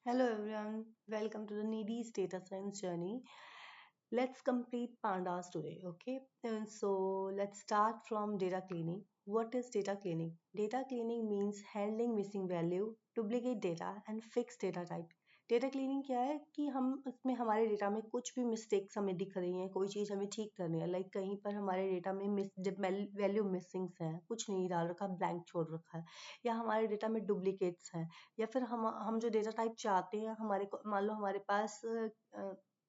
Hello everyone, welcome to the Needy's data science journey. Let's complete pandas today, okay? And so let's start from data cleaning. What is data cleaning? Data cleaning means handling missing value, duplicate data and fix data type. Data cleaning क्या है कि हम उसमें हमारे data में कुछ भी mistakes हमें दिख रही हैं, कोई चीज़ हमें ठीक करनी है, लाइक कहीं पर हमारे डेटा में वैल्यू मिसिंग्स हैं, कुछ नहीं डाल रखा, ब्लैंक छोड़ रखा है, या हमारे डेटा में डुप्लीकेट्स हैं, या फिर हम जो डेटा टाइप चाहते हैं, मान लो हमारे पास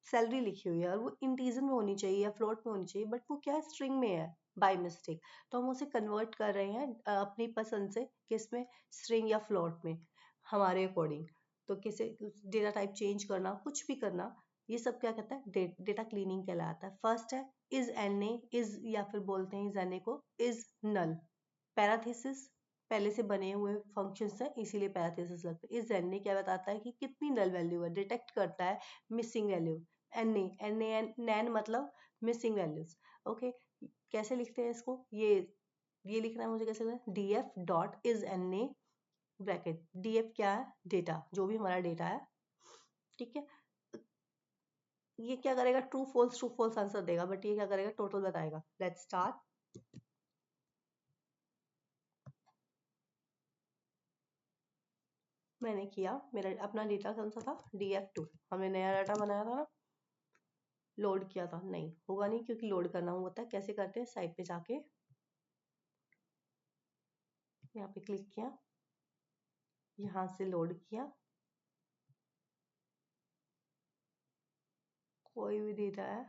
सैलरी लिखी हुई है और वो इंटीजर में होनी चाहिए या फ्लोट में होनी चाहिए, बट वो क्या है, स्ट्रिंग में है बाय मिस्टेक। तो हम उसे कन्वर्ट कर रहे हैं अपनी पसंद से, किस में, स्ट्रिंग या फ्लोट में, हमारे अकॉर्डिंग। तो किसे डेटा टाइप चेंज करना, कुछ भी करना, ये सब क्या कहता है, डेटा क्लीनिंग कहलाता है। फर्स्ट है इज एन ए, इज या फिर बोलते हैं इज एन ए को इज नल। पैराथेसिस पहले से बने हुए फंक्शंस हैं, इसीलिए पैराथेसिस लगता है। इज एन ए क्या बताता है कि कितनी नल वैल्यू है, डिटेक्ट करता है मिसिंग वैल्यू। एन नैन मतलब मिसिंग वैल्यूज। ओके, कैसे लिखते हैं इसको, ये लिखना है मुझे, कैसे लिखना है, D F dot is N A bracket, D F क्या है, डेटा, जो भी हमारा डेटा है, ठीक है। ये क्या करेगा, ट्रू फॉल्स आंसर देगा, बट ये क्या करेगा, टोटल बताएगा। Let's start. मैंने किया, मेरा अपना डेटा कौन सा था, df2। हमने नया डाटा बनाया था ना, लोड किया था, नहीं होगा नहीं क्योंकि लोड करना होता है। कैसे करते हैं, साइट पे जाके यहाँ पे क्लिक किया, यहाँ से लोड किया, कोई भी डेटा है,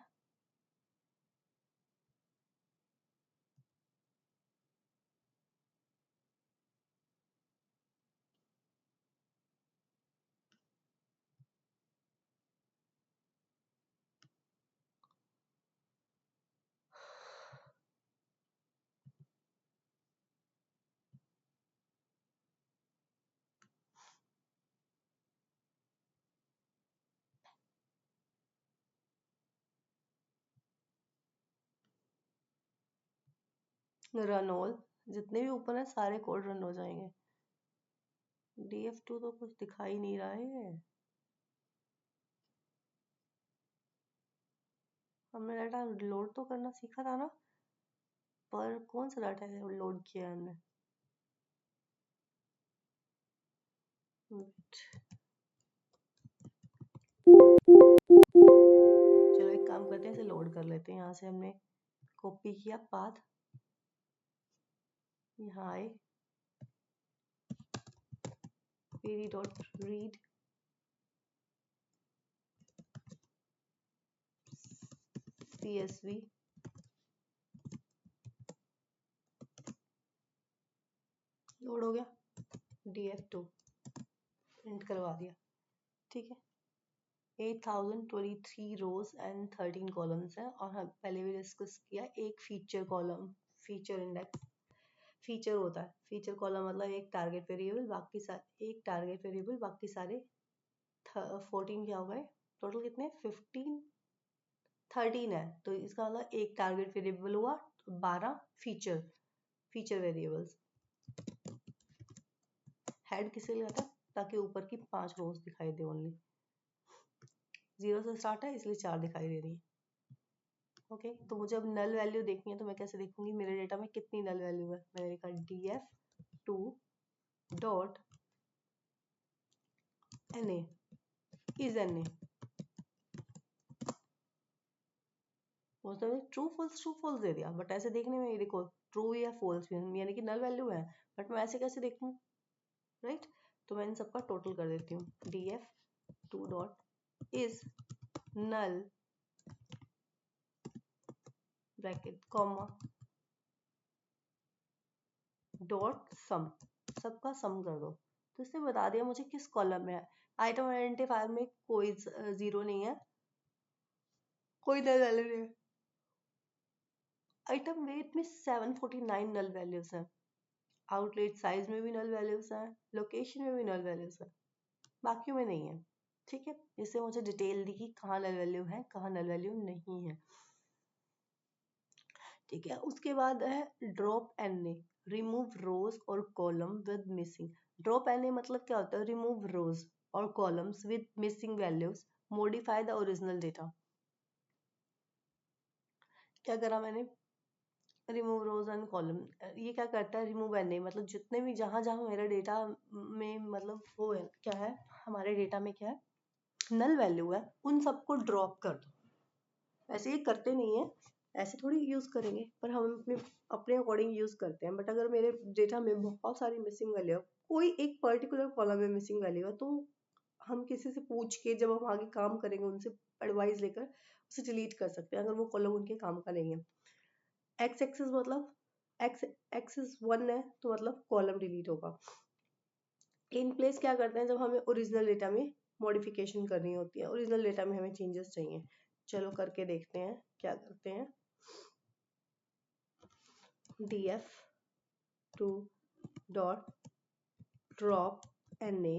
रन ऑल, जितने भी ऊपर है सारे कोड रन हो जाएंगे। df2 तो कुछ दिखाई नहीं रहा है, हमने डाटा लोड तो करना सीखा था ना, पर कौन सा डाटा है लोड किया हमने। चलो एक काम करते हैं, इसे लोड कर लेते हैं। यहाँ से हमने कॉपी किया पाथ, यहाँ आए, pd dot read csv, load हो गया, df2 प्रिंट करवा दिया, ठीक है। 8023 रोज एंड 13 कॉलम्स है, और हम पहले भी डिस्कस किया, एक feature column, feature index, feature होता है, फीचर कॉलम मतलब एक टारगेट वेरिएबल, बाकी सारे एक टारगेट वेरिएबल, बाकी सारे 14 क्या हो गए, टोटल कितने, 15 13 है, तो इसका मतलब एक टारगेट वेरिएबल हुआ, 12 फीचर फीचर वेरिएबल्स। हेड किसे लगाता है, ताकि ऊपर की 5 रोज दिखाई दे ओनली, 0 से स्टार्ट है इसलिए 4 दिखाई दे रही है। ओके, तो मुझे अब नल वैल्यू देखनी है, तो मैं कैसे देखूंगी, मेरे डेटा में कितनी नल वैल्यू है। मैंने लिखा df2 dot na is na, मतलब ट्रू फॉल्स दे दिया, बट ऐसे देखने में ये देखो ट्रू या फॉल्स यानी कि नल वैल्यू है, बट मैं ऐसे कैसे देखूं, राइट। तो मैं इन सबका टोटल कर देती हूँ, df2 dot is null bracket comma dot sum, सबका सम कर दो। तो इसने बता दिया मुझे किस कॉलम में है। आइटम आइडेंटिफायर में कोई जीरो नहीं है, कोई नल वैल्यू नहीं है। आइटम वेट में 749 नल वैल्यूज हैं, आउटलेट साइज में भी नल वैल्यूज हैं, लोकेशन में भी नल वैल्यूज हैं, बाकी में नहीं है, ठीक है। इससे मुझे डिटेल दी कि कहाँ नल वैल्यू है, कहाँ नल वैल्यू नहीं है, ठीक है। उसके बाद है drop N A, remove rows और column with missing. Drop N A मतलब क्या होता है, remove rows, or columns with missing values, modify the original data. क्या करा मैंने, रिमूव रोज एंड कॉलम, ये क्या करता है, रिमूव एन, मतलब जितने भी जहां जहां मेरे डेटा में मतलब वो है, क्या है हमारे डेटा में, क्या है नल वैल्यू है, उन सबको ड्रॉप कर दो। ऐसे ये करते नहीं है, ऐसे थोड़ी यूज करेंगे, पर हम अपने अपने अकॉर्डिंग यूज करते हैं। बट अगर मेरे डेटा में बहुत सारी मिसिंग वैल्यू है, कोई एक पर्टिकुलर कॉलम में मिसिंग वैल्यू है, तो हम किसी से पूछ के जब हम आगे काम करेंगे उनसे एडवाइस लेकर उसे डिलीट कर सकते हैं, अगर वो कॉलम उनके काम का नहीं है। एक्स एक्सिस मतलब एक्स एक्सिस 1 है तो मतलब कॉलम डिलीट होगा। इन प्लेस क्या करते हैं, जब हमें ओरिजिनल डेटा में मॉडिफिकेशन करनी होती है, ओरिजिनल डेटा में हमें चेंजेस चाहिए, चलो करके देखते हैं क्या करते हैं। df2 dot drop na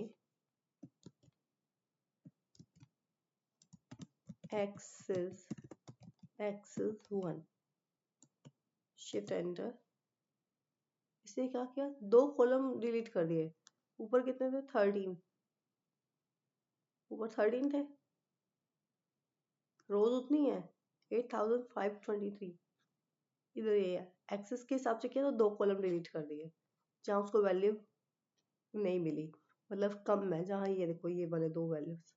axis 1, shift enter. इसने क्या किया, 2 कॉलम डिलीट कर दिए। ऊपर कितने थे, 13, ऊपर 13 थे, रोज उतनी है 8523। इधर ये है, एक्सेस के हिसाब से किया तो 2 कॉलम डिलीट कर दिए जहाँ उसको वैल्यू नहीं मिली, मतलब कम है, जहाँ ये देखो ये वाले 2 वैल्यूज।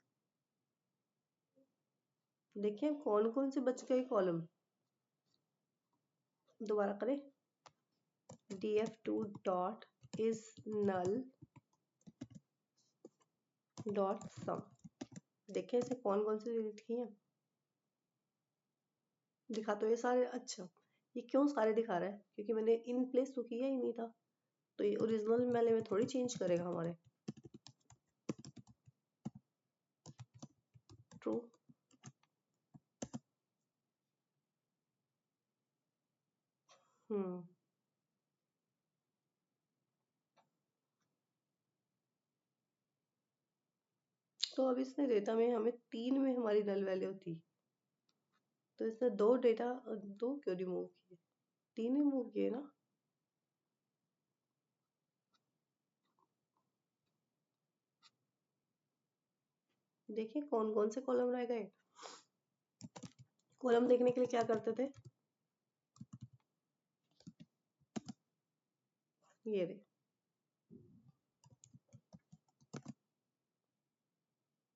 देखिए कौन कौन से बच गए कॉलम, दोबारा करें, df2 dot is null dot sum. देखिए इसे कौन कौन से डिलीट किए हैं, दिखा तो ये सारे, अच्छा ये क्यों सारे दिखा रहा है, क्योंकि मैंने इन प्लेस तो किया ही नहीं था, तो ये ओरिजिनल वाले में थोड़ी चेंज करेगा हमारे। ट्रू, हम्म, तो अब इसने डेटा में हमें 3 में हमारी नल वैल्यू थी, तो इसने 2 डेटा, 2 क्यों रिमूव किए, 3 रिमूव किए ना। देखिए कौन कौन से कॉलम रह गए। कॉलम देखने के लिए क्या करते थे, ये रे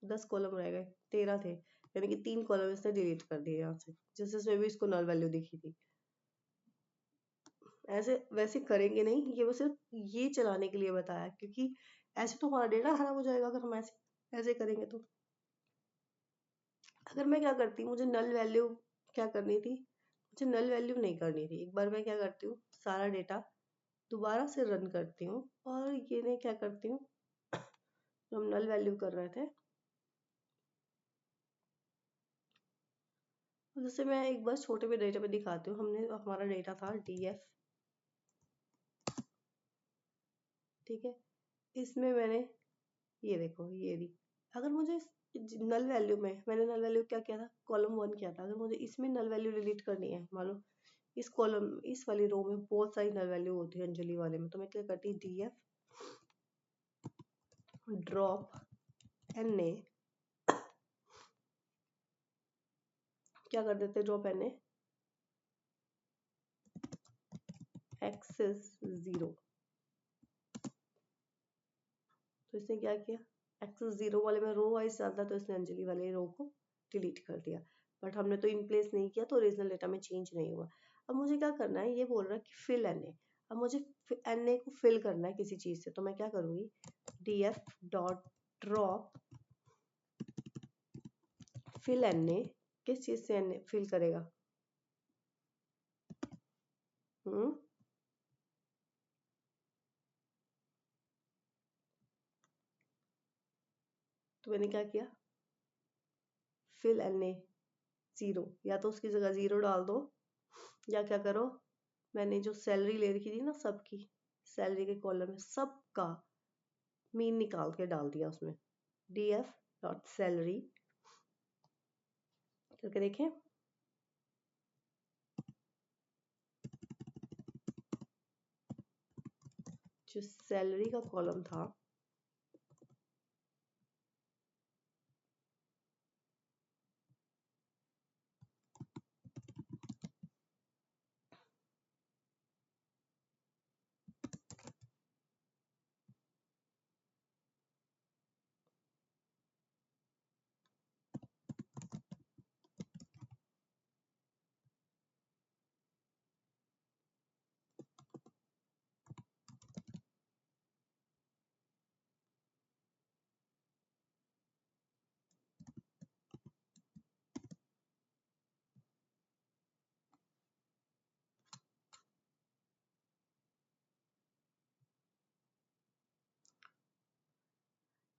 10 कॉलम रह गए, 13 थे, यानी कि 3 कॉलम इसने डिलीट कर दिए यहाँ से, जिस जिसमें भी इसको नल वैल्यू दिखी थी। ऐसे वैसे करेंगे नहीं, ये वो सिर्फ ये चलाने के लिए बताया, क्योंकि ऐसे तो हमारा डेटा खराब हो जाएगा अगर हम ऐसे ऐसे करेंगे तो। अगर मैं क्या करती, मुझे नल वैल्यू क्या करनी थी, मुझे नल वैल्यू नहीं करनी थी, एक बार मैं क्या करती हूँ, सारा डेटा दोबारा से रन करती हूँ, और ये नहीं क्या करती हूँ, जो हम नल वैल्यू कर रहे थे, जैसे मैं एक बार छोटे में डेटा पे दिखाती हूँ। हमने हमारा डेटा था df, ठीक है, इसमें मैंने ये देखो ये दी, अगर मुझे नल वैल्यू में, मैंने नल वैल्यू क्या किया था, कॉलम 1 किया था, अगर मुझे इसमें नल वैल्यू डिलीट करनी है, मान लो इस कॉलम इस वाली रो में बहुत सारी नल वैल्यू होती है अंजलि वाले में, तो मैं क्या करती, df ड्रॉप na, क्या कर देते ड्रॉप na एक्सेस 0। तो इसने क्या किया, एक्सेस 0 वाले में रो वाइज चलता, तो इसने अंजलि वाले रो को डिलीट कर दिया। बट हमने तो इन प्लेस नहीं किया, तो ओरिजिनल डेटा में चेंज नहीं हुआ। अब मुझे क्या करना है, ये बोल रहा है कि फिल एन ए, अब मुझे एन ए को फिल करना है किसी चीज से, तो मैं क्या करूंगी, df dot drop fill N A, किस चीज से एन ए फिल करेगा, हम्म, तो मैंने क्या किया, फिल एन ए 0, या तो उसकी जगह 0 डाल दो, या क्या करो, मैंने जो सैलरी ले रखी थी ना सबकी, सैलरी के कॉलम में सबका मीन निकाल के डाल दिया उसमें, df डॉट सैलरी करके देखें, जो सैलरी का कॉलम था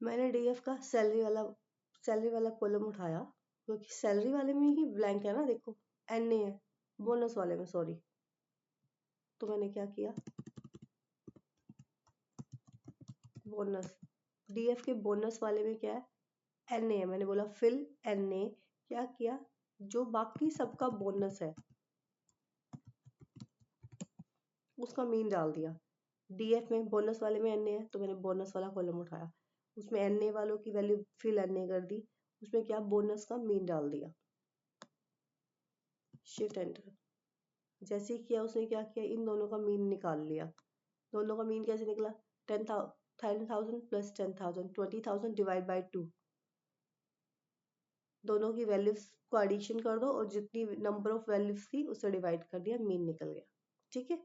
मैंने डीएफ का सैलरी वाला कॉलम उठाया, क्योंकि सैलरी वाले में ही ब्लैंक है ना, देखो एन ए है, बोनस वाले में सॉरी। तो मैंने क्या किया, बोनस, डीएफ के बोनस वाले में क्या है, एन ए है, मैंने बोला फिल एन ए। क्या किया, जो बाकी सबका बोनस है उसका मीन डाल दिया। डीएफ में बोनस वाले में एन ए है, तो मैंने बोनस वाला कॉलम उठाया, उसमें एन ए वालों की वैल्यू फिल एन ए कर दी, उसमें क्या बोनस का मीन डाल दिया, शिफ्ट एंटर। जैसे ही किया उसने क्या किया, इन दोनों का मीन निकाल लिया। दोनों का मीन कैसे निकला, 10,000 प्लस 10,000, 20,000 डिवाइड बाई 2। दोनों की वैल्यूज को एडिशन कर दो और जितनी नंबर ऑफ वैल्यूज थी उससे डिवाइड कर दिया, मीन निकल गया। ठीक है,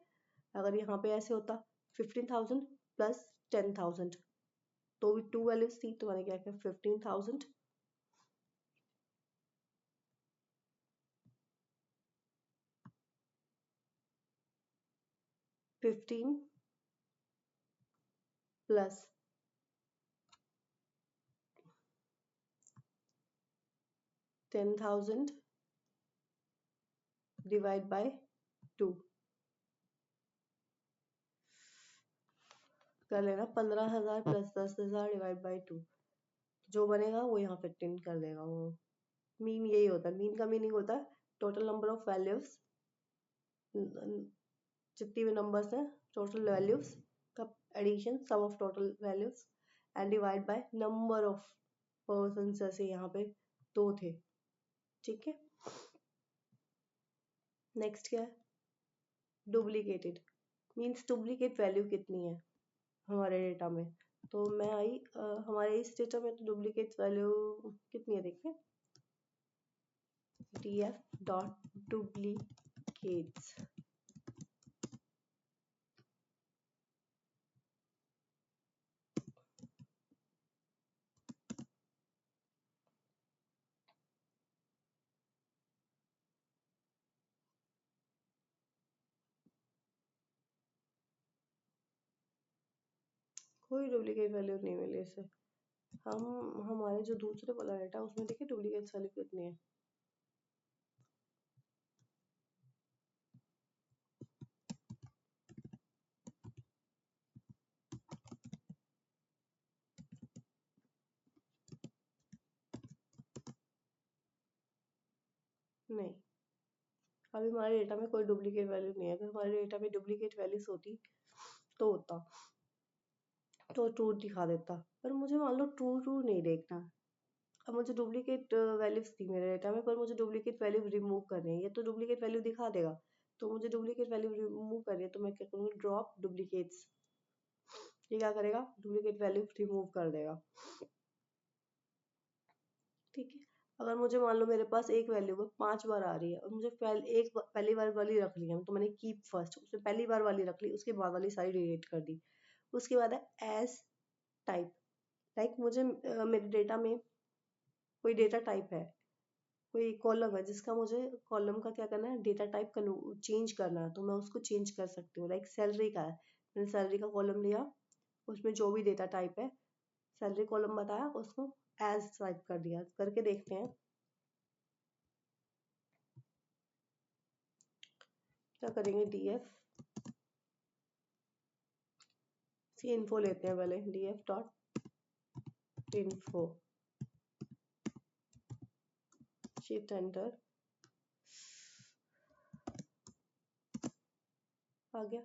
अगर यहाँ पे ऐसे होता 15,000 प्लस 10,000, तो भी 2 वैल्यूज थी, तो मैंने क्या किया 15,000 15 प्लस 10,000 डिवाइड बाय 2 कर लेना। 15,000 प्लस 10,000 डिवाइड बाई 2, जो बनेगा वो यहाँ पे टिन कर देगा। वो मीन यही होता है, मीन का मीनिंग होता है टोटल नंबर ऑफ वैल्यूज, जितनी भी नंबर्स हैं टोटल वैल्यूज का addition, sum of total values and divide by number of person. जैसे यहाँ पे 2 थे। ठीक है, नेक्स्ट क्या है, डुप्लीकेटेड, मीन्स डुप्लीकेट वैल्यू कितनी है हमारे डेटा में। तो मैं आई हमारे इस डेटा में तो डुप्लीकेट वैल्यू कितनी है, देखिए df डॉट डुप्लीकेट्स। कोई डुप्लीकेट वैल्यू नहीं मिली इसे। हम हमारे जो दूसरे वाला डेटा उसमें देखिए डुप्लीकेट वैल्यू कितनी है। नहीं, अभी हमारे डेटा में कोई डुप्लीकेट वैल्यू नहीं है। अगर हमारे डेटा में डुप्लीकेट वैल्यूज होती तो होता, तो ट्रू दिखा देता, पर मुझे मान लो ट्रू ट्रू नहीं देखना। अब मुझे डुप्लीकेट वैल्यूज थी मेरे डेटा में, पर मुझे डुप्लीकेट वैल्यू रिमूव करनी है। ये तो डुप्लीकेट वैल्यू दिखा देगा, तो मुझे डुप्लीकेट वैल्यू रिमूव करनी है, तो मैं क्या करूँगी, ड्रॉप डुप्लीकेट्स। ये क्या करेगा, डुप्लीकेट वैल्यू रिमूव कर देगा। ठीक है, अगर मुझे मान लो मेरे पास एक वैल्यू को 5 बार आ रही है और मुझे पहली बार वाली रख ली है, तो मैंने कीप फर्स्ट, उसमें पहली बार वाली रख ली, उसके बाद वाली सारी डिलीट कर दी। उसके बाद है एज टाइप, लाइक मुझे मेरे डेटा में कोई डेटा टाइप है, कोई कॉलम है जिसका मुझे कॉलम का क्या करना है, डेटा टाइप चेंज करना है, तो मैं उसको चेंज कर सकती हूँ। लाइक सैलरी का है, मैंने सैलरी का कॉलम लिया, उसमें जो भी डेटा टाइप है सैलरी कॉलम बताया, उसको एज टाइप कर दिया। करके देखते हैं क्या करेंगे, डीएफ सी इन्फो लेते हैं पहले, DF dot info, shift enter, आ गया।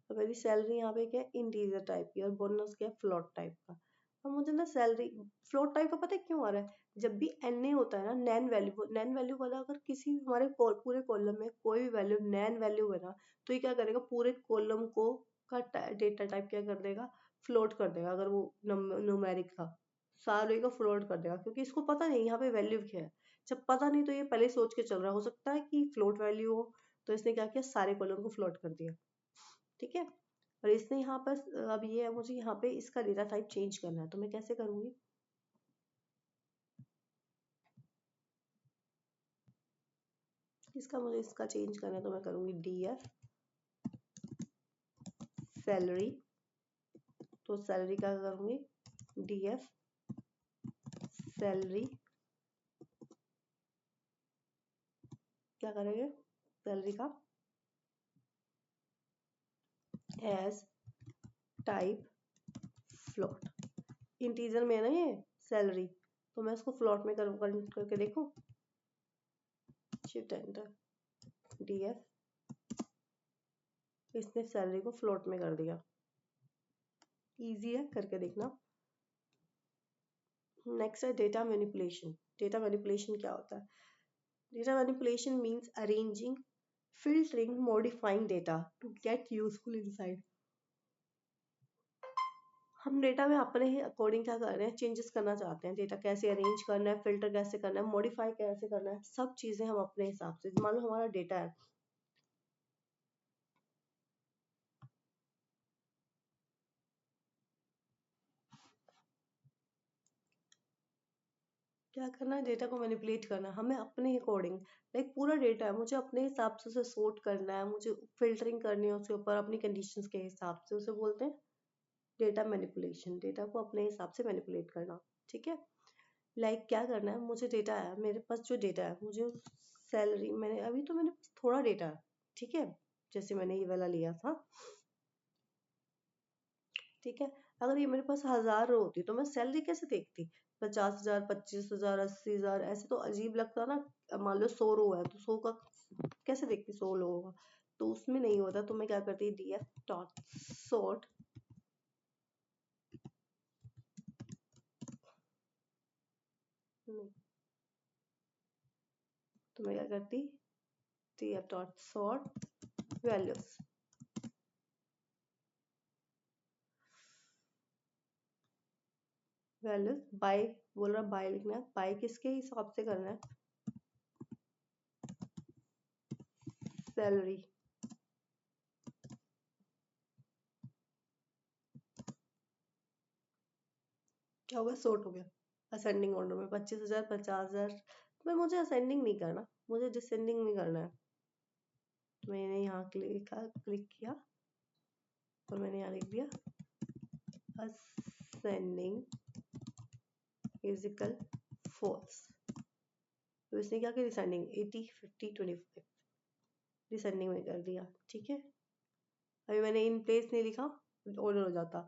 तो मेरी सैलरी यहाँ पे क्या है, इंटीजर टाइप की, और बोनस क्या है, फ्लोट टाइप का। अब मुझे ना सैलरी फ्लोट टाइप का पता है क्यों आ रहा है, जब भी एन ए होता है ना, नैन वैल्यू वाला, अगर किसी हमारे पूरे कॉलम में कोई भी वैल्यू नैन वैल्यू है ना, तो ये क्या करेगा, पूरे कॉलम को का डेटा टाइप क्या कर देगा, फ्लोट कर देगा। अगर वो न्यूमेरिक था, सारे का फ्लोट कर देगा, क्योंकि इसको पता नहीं यहाँ पे वैल्यू क्या है। जब पता नहीं तो ये पहले सोच के चल रहा, हो सकता है कि फ्लोट वैल्यू हो, तो इसने क्या किया, सारे कॉलम को फ्लोट कर दिया। ठीक है, और इसने यहाँ पर अब ये है, मुझे यहाँ पे इसका डेटा टाइप चेंज करना है, तो मैं कैसे करूंगी, इसका मुझे इसका चेंज करना है, तो मैं करूंगी डीएफ सैलरी। तो सैलरी का करूंगी डीएफ सैलरी, क्या करेंगे सैलरी का, एज टाइप फ्लोट। इंटीजर में है ना ये सैलरी, तो मैं इसको फ्लोट में कन्वर्ट करके देखूं, शिफ्ट एंटर, डीएफ, इसने सैलरी को फ्लोट में कर दिया। इजी है, करके देखना। नेक्स्ट है डेटा मैनिपुलेशन। डेटा मैनिपुलेशन क्या होता है? Data manipulation means arranging, filtering, modifying data to get useful insight। हम डेटा में अपने ही अकॉर्डिंग क्या कर रहे हैं, चेंजेस करना चाहते हैं। डेटा कैसे अरेंज करना है, फिल्टर कैसे करना है, मॉडिफाई कैसे करना है, सब चीजें हम अपने हिसाब से, मान लो हमारा डेटा है, क्या करना है, डेटा को मैनिपुलेट करना है हमें अपने अकॉर्डिंग। लाइक पूरा डेटा है, मुझे अपने हिसाब से उसे सोर्ट करना है, मुझे फिल्टरिंग करनी है उसके ऊपर अपनी कंडीशंस के हिसाब से, उसे बोलते हैं डेटा मैनिपुलेशन। डेटा को अपने हिसाब से मैनिपुलेट करना, ठीक है। लाइक क्या करना है, मुझे डेटा है, मेरे पास जो डेटा है, मुझे सैलरी, मैंने अभी तो मेरे पास थोड़ा डेटा है, ठीक है, जैसे मैंने ये वाला लिया था, ठीक है। अगर ये मेरे पास 1000 रो होती तो मैं सैलरी कैसे देखती, 50,000, 25,000, 80,000, ऐसे तो अजीब लगता ना। अब मान लो 100 रो है तो 100 का कैसे देखती, 100 लोगों का, तो उसमें नहीं होता। तो मैं क्या करती, df डॉट सॉर्ट, तो मैं क्या करती, df dot sort values, values by, बोल रहा बाय लिखना है, बाय किसके हिसाब से करना है, सैलरी, क्या होगा, सॉर्ट हो गया असेंडिंग ऑर्डर में, 25,000, 50,000। पर मुझे असेंडिंग नहीं करना, मुझे डिसेंडिंग में करना है। तो मैंने यहाँ क्लिक किया और मैंने यहाँ लिख दिया असेंडिंग इज इक्वल फॉल्स। तो इसने क्या किया, डिसेंडिंग 80, 50, 25 डिसेंडिंग में कर दिया, ठीक है। अभी मैंने इन प्लेस नहीं लिखा, ऑर्डर हो जाता,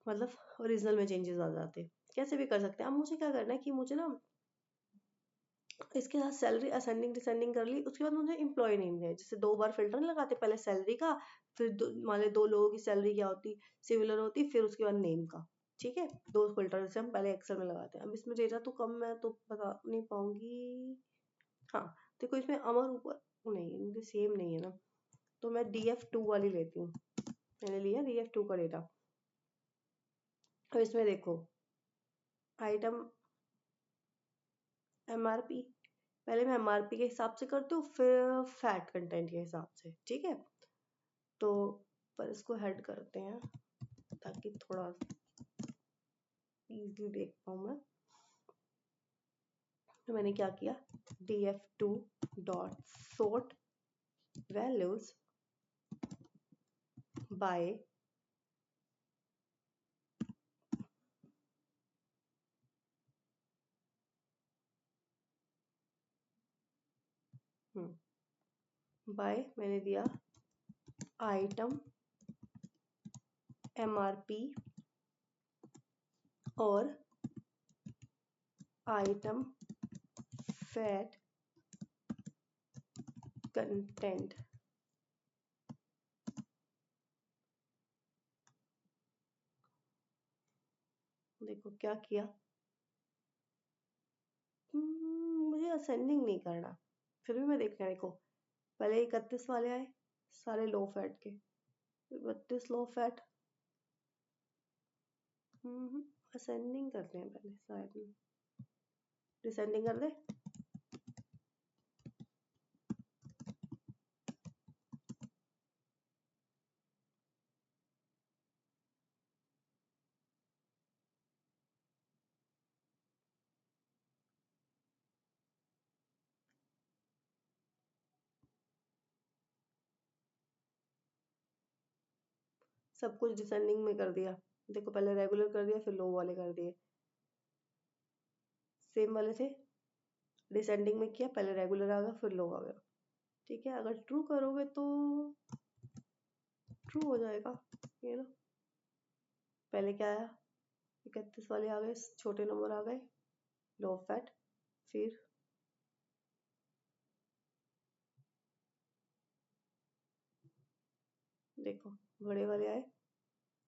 मतलब ओरिजिनल में चेंजेस आ जाते। कैसे भी कर सकते हैं। अब मुझे क्या करना है कि मुझे ना इसके साथ सैलरी असेंडिंग डिसेंडिंग कर ली, उसके बाद मुझे एम्प्लॉय नेम है, जैसे 2 बार फिल्टर नहीं लगाते, पहले सैलरी का, फिर मान लो 2 लोगों की सैलरी क्या होती, सिमिलर होती, फिर उसके बाद नेम का, ठीक है। 2 फिल्टर जैसे हम पहले एक्सेल में लगाते हैं। अब इसमें डेटा तो कम है तो बता नहीं पाऊंगी। हाँ देखो, इसमें अमर ऊपर नहीं, इनके सेम नहीं है ना, तो मैं df2 वाली लेती हूँ। मैंने लिया df2 का डेटा। अब इसमें देखो आइटम एमआरपी, पहले मैं एमआरपी के हिसाब से करती हूँ, फिर फैट कंटेंट के हिसाब से, ठीक है। तो पर इसको हेड करते हैं ताकि थोड़ा इजीली देख पाऊँ मैं। तो मैंने क्या किया, df2 dot sort values by by मैंने दिया आइटम एमआरपी और आइटम फैट कंटेंट। देखो क्या किया, मुझे असेंडिंग नहीं करना, फिर भी मैं देखना है। देखो पहले 31 वाले आए, सारे लो फैट के, 32 लो फैट, असेंडिंग करते हैं पहले, शायद डिसेंडिंग कर दे। सब कुछ डिसेंडिंग में कर दिया। देखो पहले रेगुलर कर दिया, फिर लो वाले कर दिए। सेम वाले थे, डिसेंडिंग में किया, पहले रेगुलर आ गया फिर लो आ गया। ठीक है, अगर ट्रू करोगे तो ट्रू हो जाएगा। ये लो, पहले क्या आया, 31 वाले आ गए, छोटे नंबर आ गए, लो फैट। फिर देखो बड़े वाले आए,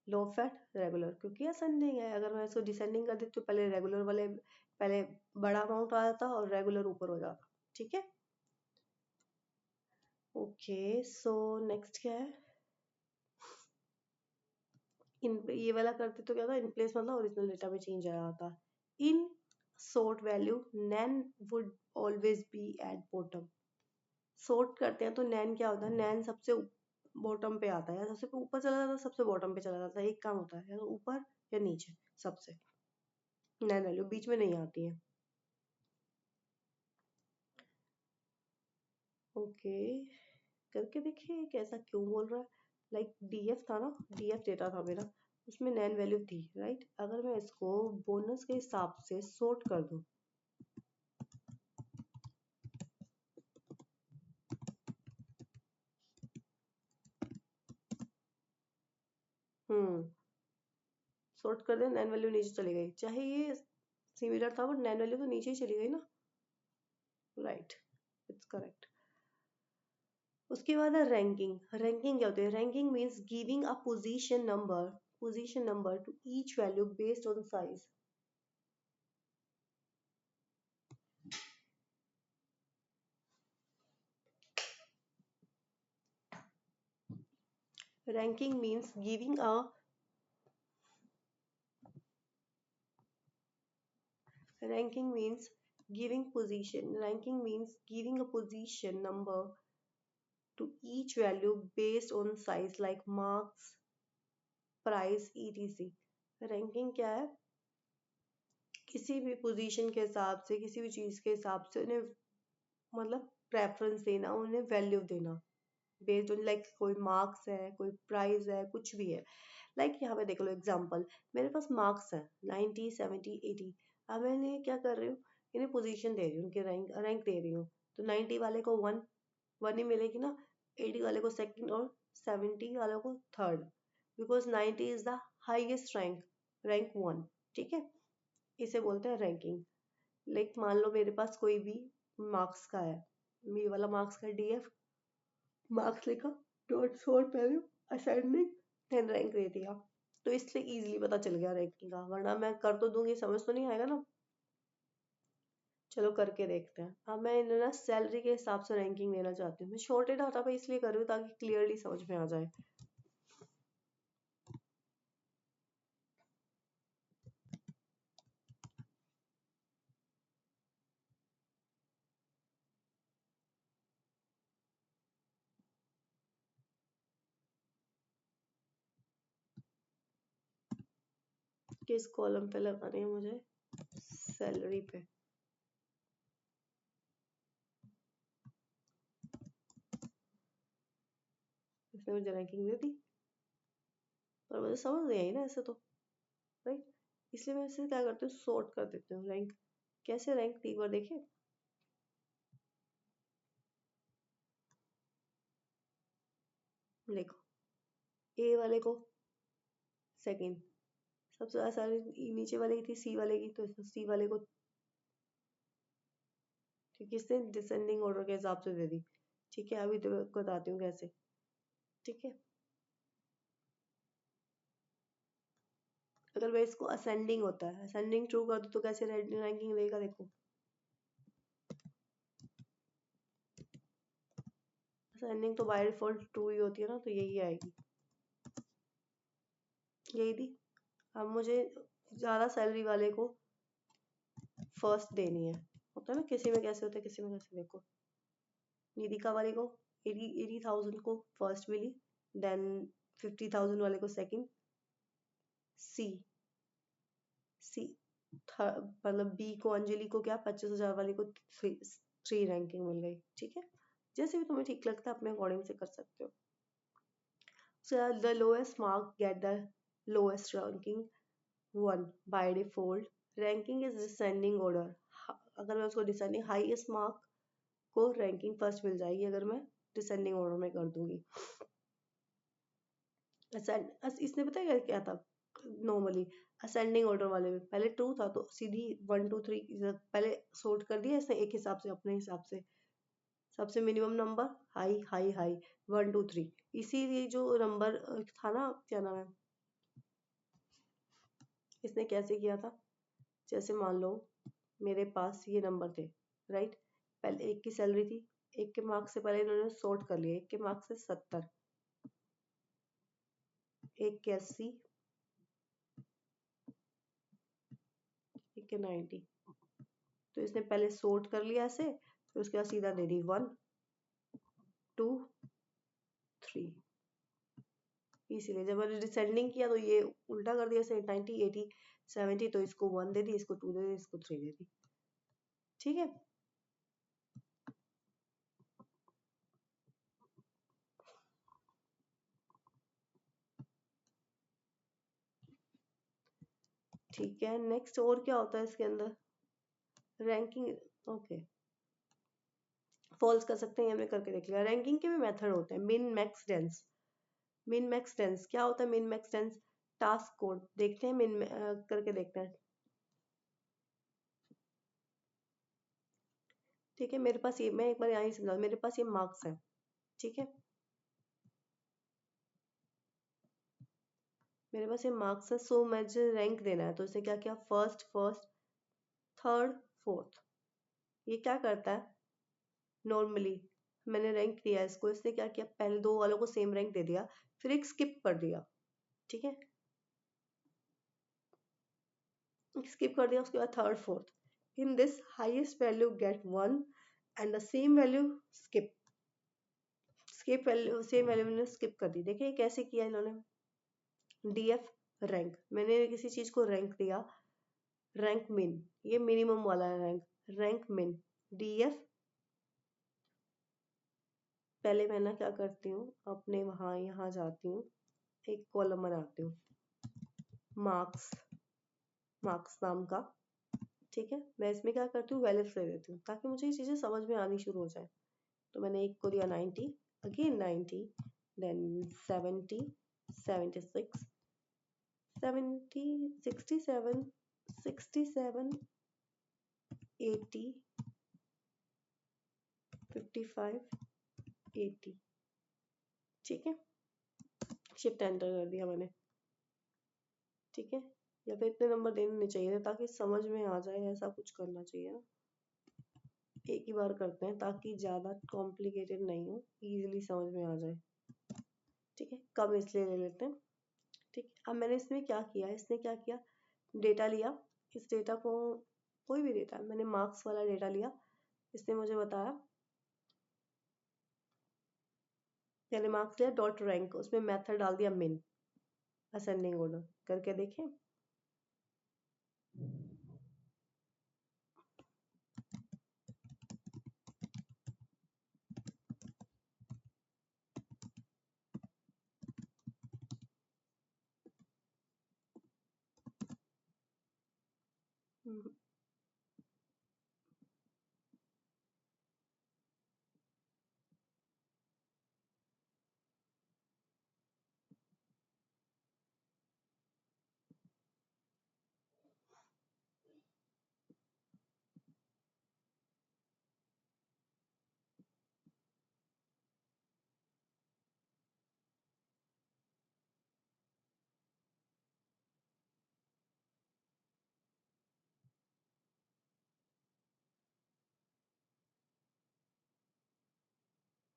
लो फैट रेगुलर, क्योंकि असेंडिंग है। अगर मैं इसको डिसेंडिंग कर देती तो पहले रेगुलर वाले, पहले बड़ा अमाउंट आ जाता और रेगुलर ऊपर हो जाता। ठीक है, ओके। सो नेक्स्ट क्या है, इन ये वाला करते तो क्या था, इन प्लेस मतलब ओरिजिनल डेटा में चेंज आया था। In sort value NaN would always be at bottom. Sort करते हैं तो नैन क्या होता है, नैन सबसे बॉटम पे आता है, या सबसे ऊपर चला जाता है, सबसे बॉटम पे चला जाता है। एक काम होता है, या तो ऊपर या नीचे, सबसे नैन वैल्यू बीच में नहीं आती है। ओके, करके देखिए कैसा क्यों बोल रहा है। लाइक डीएफ था ना, डीएफ डेटा था मेरा, उसमें नैन वैल्यू थी, राइट। अगर मैं इसको बोनस के हिसाब से सॉर्ट कर दूं, सॉर्ट कर दे, नैन वैल्यू नीचे चली गई, चाहे ये सिमिलर था बट नैन वैल्यू तो नीचे ही चली गई ना, राइट, इट्स करेक्ट। उसके बाद है रैंकिंग। रैंकिंग क्या होती है, ranking means giving a position number two each value based on size. Ranking means giving a ranking means giving position. Ranking means giving a position number to each value based on size like marks, price, etc. Ranking क्या है, किसी भी position के हिसाब से, किसी भी चीज के हिसाब से उन्हें मतलब प्रेफरेंस देना, उन्हें वैल्यू देना बेस्ड ऑन, लाइक कोई मार्क्स है, कोई प्राइस है, कुछ भी है। लाइक यहाँ पे देख लो एग्जांपल, मेरे पास मार्क्स है 90, 70, 80। अब मैंने क्या कर रही हूँ, इन्हें पोजीशन दे रही हूँ, उनके रैंक रैंक दे रही हूँ। तो 90 वाले को वन वन ही मिलेगी ना, 80 वाले को सेकंड और 70 वाले को third, because 90 is the highest rank, rank one. ठीक है, इसे बोलते हैं रैंकिंग। लाइक मान लो मेरे पास कोई भी मार्क्स का है, ये वाला मार्क्स का डीएफ, मार्क्स लिखा, dot sort value, ascending, then rank दे दिया, तो इसलिए इजीली पता चल गया रैंकिंग का, वरना मैं कर तो दूंगी, समझ तो नहीं आएगा ना। चलो करके देखते हैं। अब मैं इन्हें ना सैलरी के हिसाब से रैंकिंग देना चाहती हूँ। मैं शॉर्टेड डाटा पे इसलिए कर रही हूँ ताकि क्लियरली समझ में आ जाए। किस कॉलम पे लगानी है मुझे, सैलरी पे। इसने मुझे रैंकिंग दे दी, पर मुझे समझ नहीं आई ना ऐसे तो, राइट। इसलिए मैं इसे क्या करती हूँ, सॉर्ट कर देती हूँ। रैंक कैसे, रैंक एक बार देखिए, देखो ए वाले को सेकंड, सबसे ज्यादा सैलरी नीचे वाले की थी, सी वाले की, तो सी वाले को किसने डिसेंडिंग ऑर्डर के हिसाब से दे दी। ठीक है, अभी तो बताती हूँ कैसे। ठीक है, अगर मैं इसको असेंडिंग होता है, असेंडिंग ट्रू कर दूं तो कैसे रैंकिंग देगा, देखो असेंडिंग तो बाय डिफॉल्ट ट्रू ही होती है ना, तो यही आएगी, यही थी। अब मुझे ज्यादा सैलरी वाले को फर्स्ट देनी है, होता है ना, किसी में कैसे होता है, किसी में कैसे। देखो निधिका वाले को 80,000 को फर्स्ट मिली, देन 50,000 वाले को सेकंड, सी सी मतलब बी को, अंजलि को क्या 25,000 वाले को थ्री रैंकिंग मिल गई। ठीक है, जैसे भी तुम्हें ठीक लगता है अपने अकॉर्डिंग से कर सकते हो। So the lowest mark get the lowest ranking one by default. Ranking is descending order. अगर मैं उसको डिसेंडिंग, हाईएस्ट मार्क को रैंकिंग फर्स्ट मिल जाएगी अगर मैं डिसेंडिंग ऑर्डर में कर दूंगी। इसने पता है क्या था, नॉर्मली असेंडिंग ऑर्डर वाले में पहले 2 था तो सीधी 1 2 3 पहले सॉर्ट कर दिया इसने एक हिसाब से, अपने हिसाब से, सबसे minimum number high high high 1 2 3। इसीलिए जो नंबर था ना, क्या नाम है, इसने कैसे किया था, जैसे मान लो मेरे पास ये नंबर थे, राइट, पहले एक की सैलरी थी, एक के मार्क्स से पहले इन्होंने सॉर्ट कर लिया, एक के मार्क्स से 70, एक के 80, एक के 90। तो इसने पहले सॉर्ट कर लिया ऐसे, फिर उसके बाद सीधा दे दी 1 2 3। इसीलिए जब मैंने डिसेंडिंग किया तो ये उल्टा कर दिया, से 90 80 70, तो इसको 1 दे दी, इसको 2 दे दी, इसको 3 दे दी। ठीक है, ठीक है। नेक्स्ट और क्या होता है इसके अंदर, रैंकिंग, ओके, फॉल्स कर सकते हैं, हमने करके देख लिया। रैंकिंग के भी मेथड होते हैं, min max dense. Min max dense क्या होता है, min max dense task code देखते हैं, मिन करके देखते हैं। ठीक है, मेरे पास ये, मैं एक बार यहाँ ही समझा, मेरे पास ये मार्क्स है, ठीक है, मेरे पास ये मार्क्स है, सो मुझे रैंक देना है, तो इसे क्या किया, फर्स्ट फर्स्ट थर्ड फोर्थ। ये क्या करता है, नॉर्मली मैंने रैंक दिया इसको, इसने क्या किया, पहले दो वालों को सेम रैंक दे दिया, फिर एक स्किप कर दिया, ठीक है, स्किप कर दिया, उसके बाद third fourth, in this highest value gate 1 and the same value skip, skip value same value मैंने स्किप कर दी। देखिए कैसे किया इन्होंने, डीएफ रैंक, मैंने किसी चीज को रैंक दिया, रैंक मिन, ये मिनिमम वाला है रैंक, रैंक मिन डीएफ। पहले मैं ना क्या करती हूँ, अपने वहां यहाँ जाती हूँ, एक कॉलम बनाती हूँ, मार्क्स, मार्क्स नाम का, ठीक है, मैं इसमें क्या करती हूँ, वैल्यूज ले लेती हूँ ताकि मुझे ये चीजें समझ में आनी शुरू हो जाए। तो मैंने एक को दिया 90, अगेन 90, देन 70 76 70 67 67 80 55 80, ठीक है, शिफ्ट एंटर कर दिया मैंने, ठीक है, या फिर इतने नंबर देने नहीं चाहिए थे ताकि समझ में आ जाए, ऐसा कुछ करना चाहिए ना, एक ही बार करते हैं ताकि ज्यादा कॉम्प्लिकेटेड नहीं हो, इजीली समझ में आ जाए, ठीक है, कम इसलिए ले लेते हैं। ठीक, अब मैंने इसमें क्या किया, इसने क्या किया, डेटा लिया, इस डेटा को, कोई भी डेटा, मैंने मार्क्स वाला डेटा लिया, इसने मुझे बताया, मैंने मार्क्स लिया डॉट रैंक, उसमें मेथड डाल दिया मिन, असेंडिंग ऑर्डर करके देखें।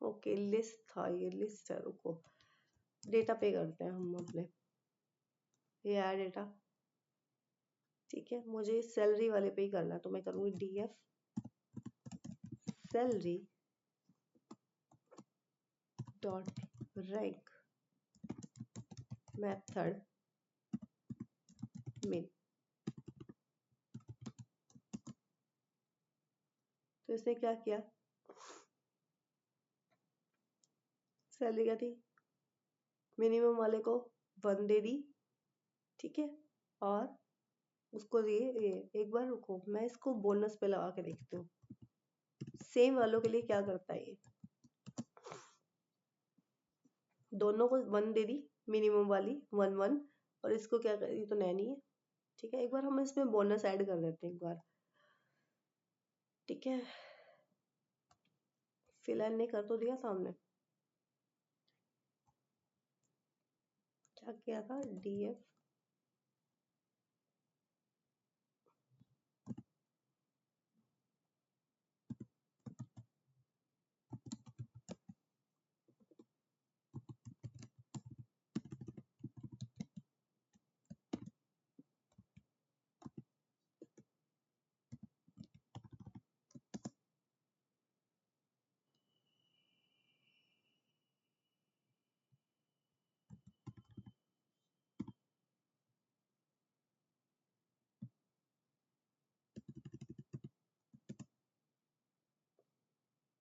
ओके, लिस्ट था, ये लिस्ट है, रुको, डेटा पे करते हैं हम अपने, ये है डेटा, ठीक है, मुझे सैलरी वाले पे ही करना है, तो मैं करूँगी DF salary dot rank method मिन। तो इसने क्या किया, सैलरी क्या थी, मिनिमम वाले को 1 दे दी, ठीक है, और उसको ये एक बार रुको, मैं इसको बोनस पे लगा के देखती हूँ सेम वालों के लिए क्या करता है ये। दोनों को 1 दे दी, मिनिमम वाली 1 1, और इसको क्या कर, ये तो नैनी है। ठीक है, एक बार हम इसमें बोनस ऐड कर देते हैं एक बार। ठीक है, फिलहाल ने कर तो दिया सामने, क्या किया था, DF।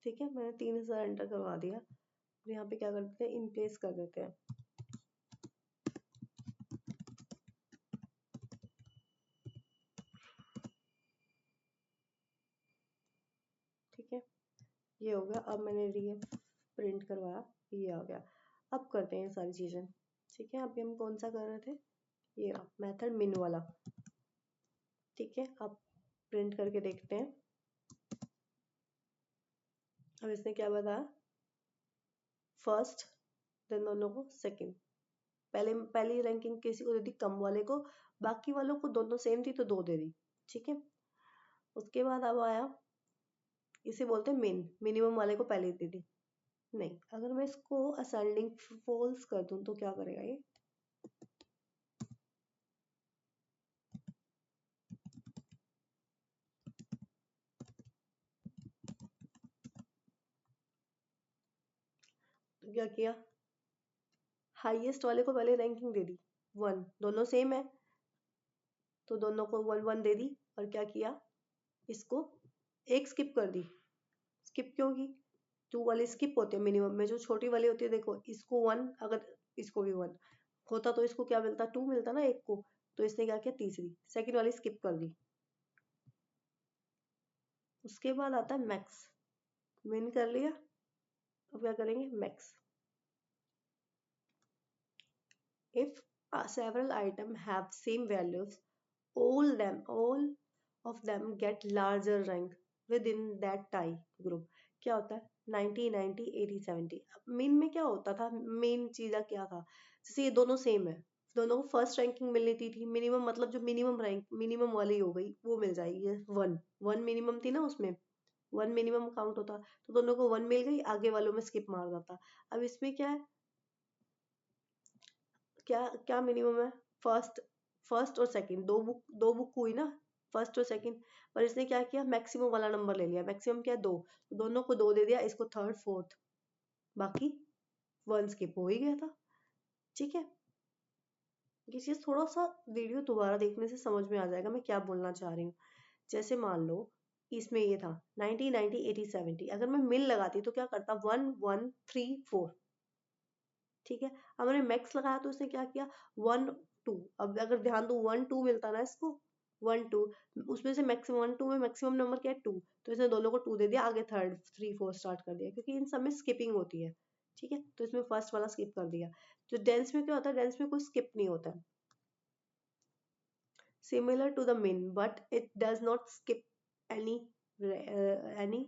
ठीक है, मैंने 3000 एंटर करवा दिया। यहाँ पे क्या कर देते हैं, इन प्लेस कर देते हैं। ठीक है, ये हो गया। अब मैंने DF प्रिंट करवाया, ये आ गया। अब करते हैं सारी चीजें। ठीक है, अभी हम कौन सा कर रहे थे, ये मेथड मिन वाला। ठीक है, अब प्रिंट करके देखते हैं। अब इसने क्या बताया, फर्स्ट, देन दोनों को सेकंड। पहली रैंकिंग किसी को दे दी, कम वाले को, बाकी वालों को दोनों सेम थी तो 2 दे दी। ठीक है, उसके बाद अब आया, इसे बोलते हैं मिन, मिनिमम वाले को पहले दे दी। नहीं, अगर मैं इसको असेंडिंग फॉल्स कर दूं तो क्या करेगा ये, तो क्या किया, हाईएस्ट वाले को पहले रैंकिंग दे दी 1, दोनों सेम है तो दोनों को 1 1 दे दी। और क्या किया, इसको एक स्किप कर दी। स्किप क्यों की, 2 वाली स्किप होती है मिनिमम में, जो छोटी वाली होती है, देखो इसको 1, अगर इसको भी 1 होता तो इसको क्या मिलता, 2 मिलता ना एक को। तो इसने क्या किया, तीसरी सेकंड वाली स्किप कर दी। उसके बाद आता है मैक्स, मिन कर लिया, अब क्या करेंगे, max. If several items have same values, all of them get larger rank within that tie group. क्या होता है, 90 90 80 70। मीन में क्या होता था, मेन चीज क्या था, जैसे ये दोनों सेम है, दोनों को फर्स्ट रैंकिंग मिलनी थी मिनिमम, मतलब जो मिनिमम रैंक मिनिमम वाली हो गई वो मिल जाएगी। 1 1 मिनिमम थी ना, उसमें 1 मिनिमम काउंट होता, तो दोनों को 1 मिल गई, आगे वालों में स्किप मार जाता। अब इसमें क्या है, क्या क्या मिनिमम है, फर्स्ट फर्स्ट और सेकंड, दो बुक हुई ना, फर्स्ट और सेकंड। पर इसने क्या किया, मैक्सिमम वाला नंबर ले लिया, मैक्सिमम क्या है, 2, तो दोनों को 2 दे दिया, इसको थर्ड फोर्थ, बाकी 1 स्किप हो ही गया था। ठीक है, ये चीज थोड़ा सा वीडियो दोबारा देखने से समझ में आ जाएगा मैं क्या बोलना चाह रही हूँ। जैसे मान लो इसमें ये था 90 90 80 70, अगर मैं मिल लगाती तो क्या करता, 1 1 3 4। ठीक है, अब मैंने मैक्स लगाया तो इसने क्या किया, 1 2। अब अगर ध्यान दो 1 2 मिलता ना इसको, 1 2, उसमें से मैक्सिमम 1 2 में मैक्सिमम नंबर क्या है, 2, तो इसने दोनों को 2 दे दिया, आगे थर्ड 3 4 स्टार्ट कर दिया, क्योंकि इन सब में स्किपिंग होती है। ठीक है, तो इसमें फर्स्ट वाला स्किप कर दिया। तो डेंस में क्या होता है, डेंस में कोई स्किप नहीं होता है, similar to the min, but it does not skip any any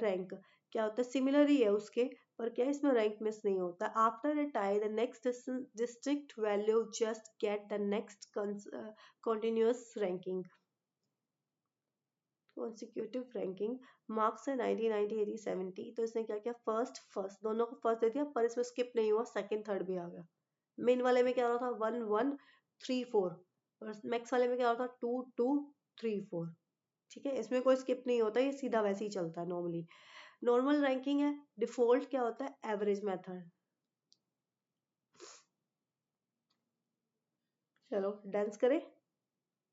rank। क्या होता है, सिमिलर ही है उसके, पर क्या है, इसमें रैंक मिस नहीं होता। After a tie the next district value just get the next continuous ranking, consecutive ranking. Marks है 90 90 80 70, तो इसने क्या किया, फर्स्ट फर्स्ट दोनों को फर्स्ट दे दिया, पर इसमें स्किप नहीं हुआ, सेकंड थर्ड भी आ गया। मेन वाले में क्या हो रहा था, 1 1 3 4, और मैक्स वाले में क्या हो रहा था, 2 2 3 4। ठीक है, इसमें कोई स्किप नहीं होता, ये सीधा वैसे ही चलता है नॉर्मली। नॉर्मल रैंकिंग है, डिफॉल्ट क्या होता है, एवरेज मेथड। चलो डांस करें,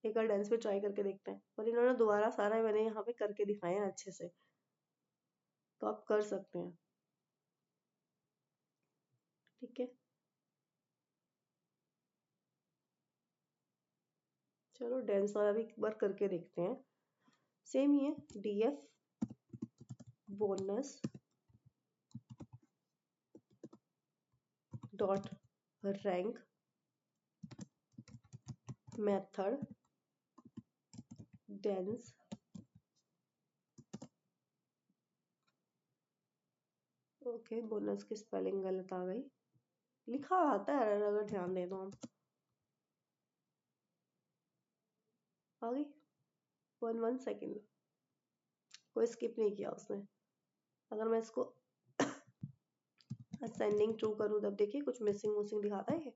एक बार डांस पे ट्राई करके देखते हैं, और इन्होंने दोबारा सारा मैंने यहाँ पे करके दिखाया है अच्छे से, तो आप कर सकते हैं। ठीक है, चलो डेंस वाला भी एक बार करके देखते हैं। सेम ही है, df bonus dot rank method dense. Okay, bonus की स्पेलिंग गलत आ गई, लिखा आता है अगर ध्यान दे तो हम। आ गई 1 सेकेंड, कोई स्किप नहीं किया उसने। अगर मैं इसको असेंडिंग ट्रू करूँ तब देखिए कुछ मिसिंग मुसिंग दिखाता है ये।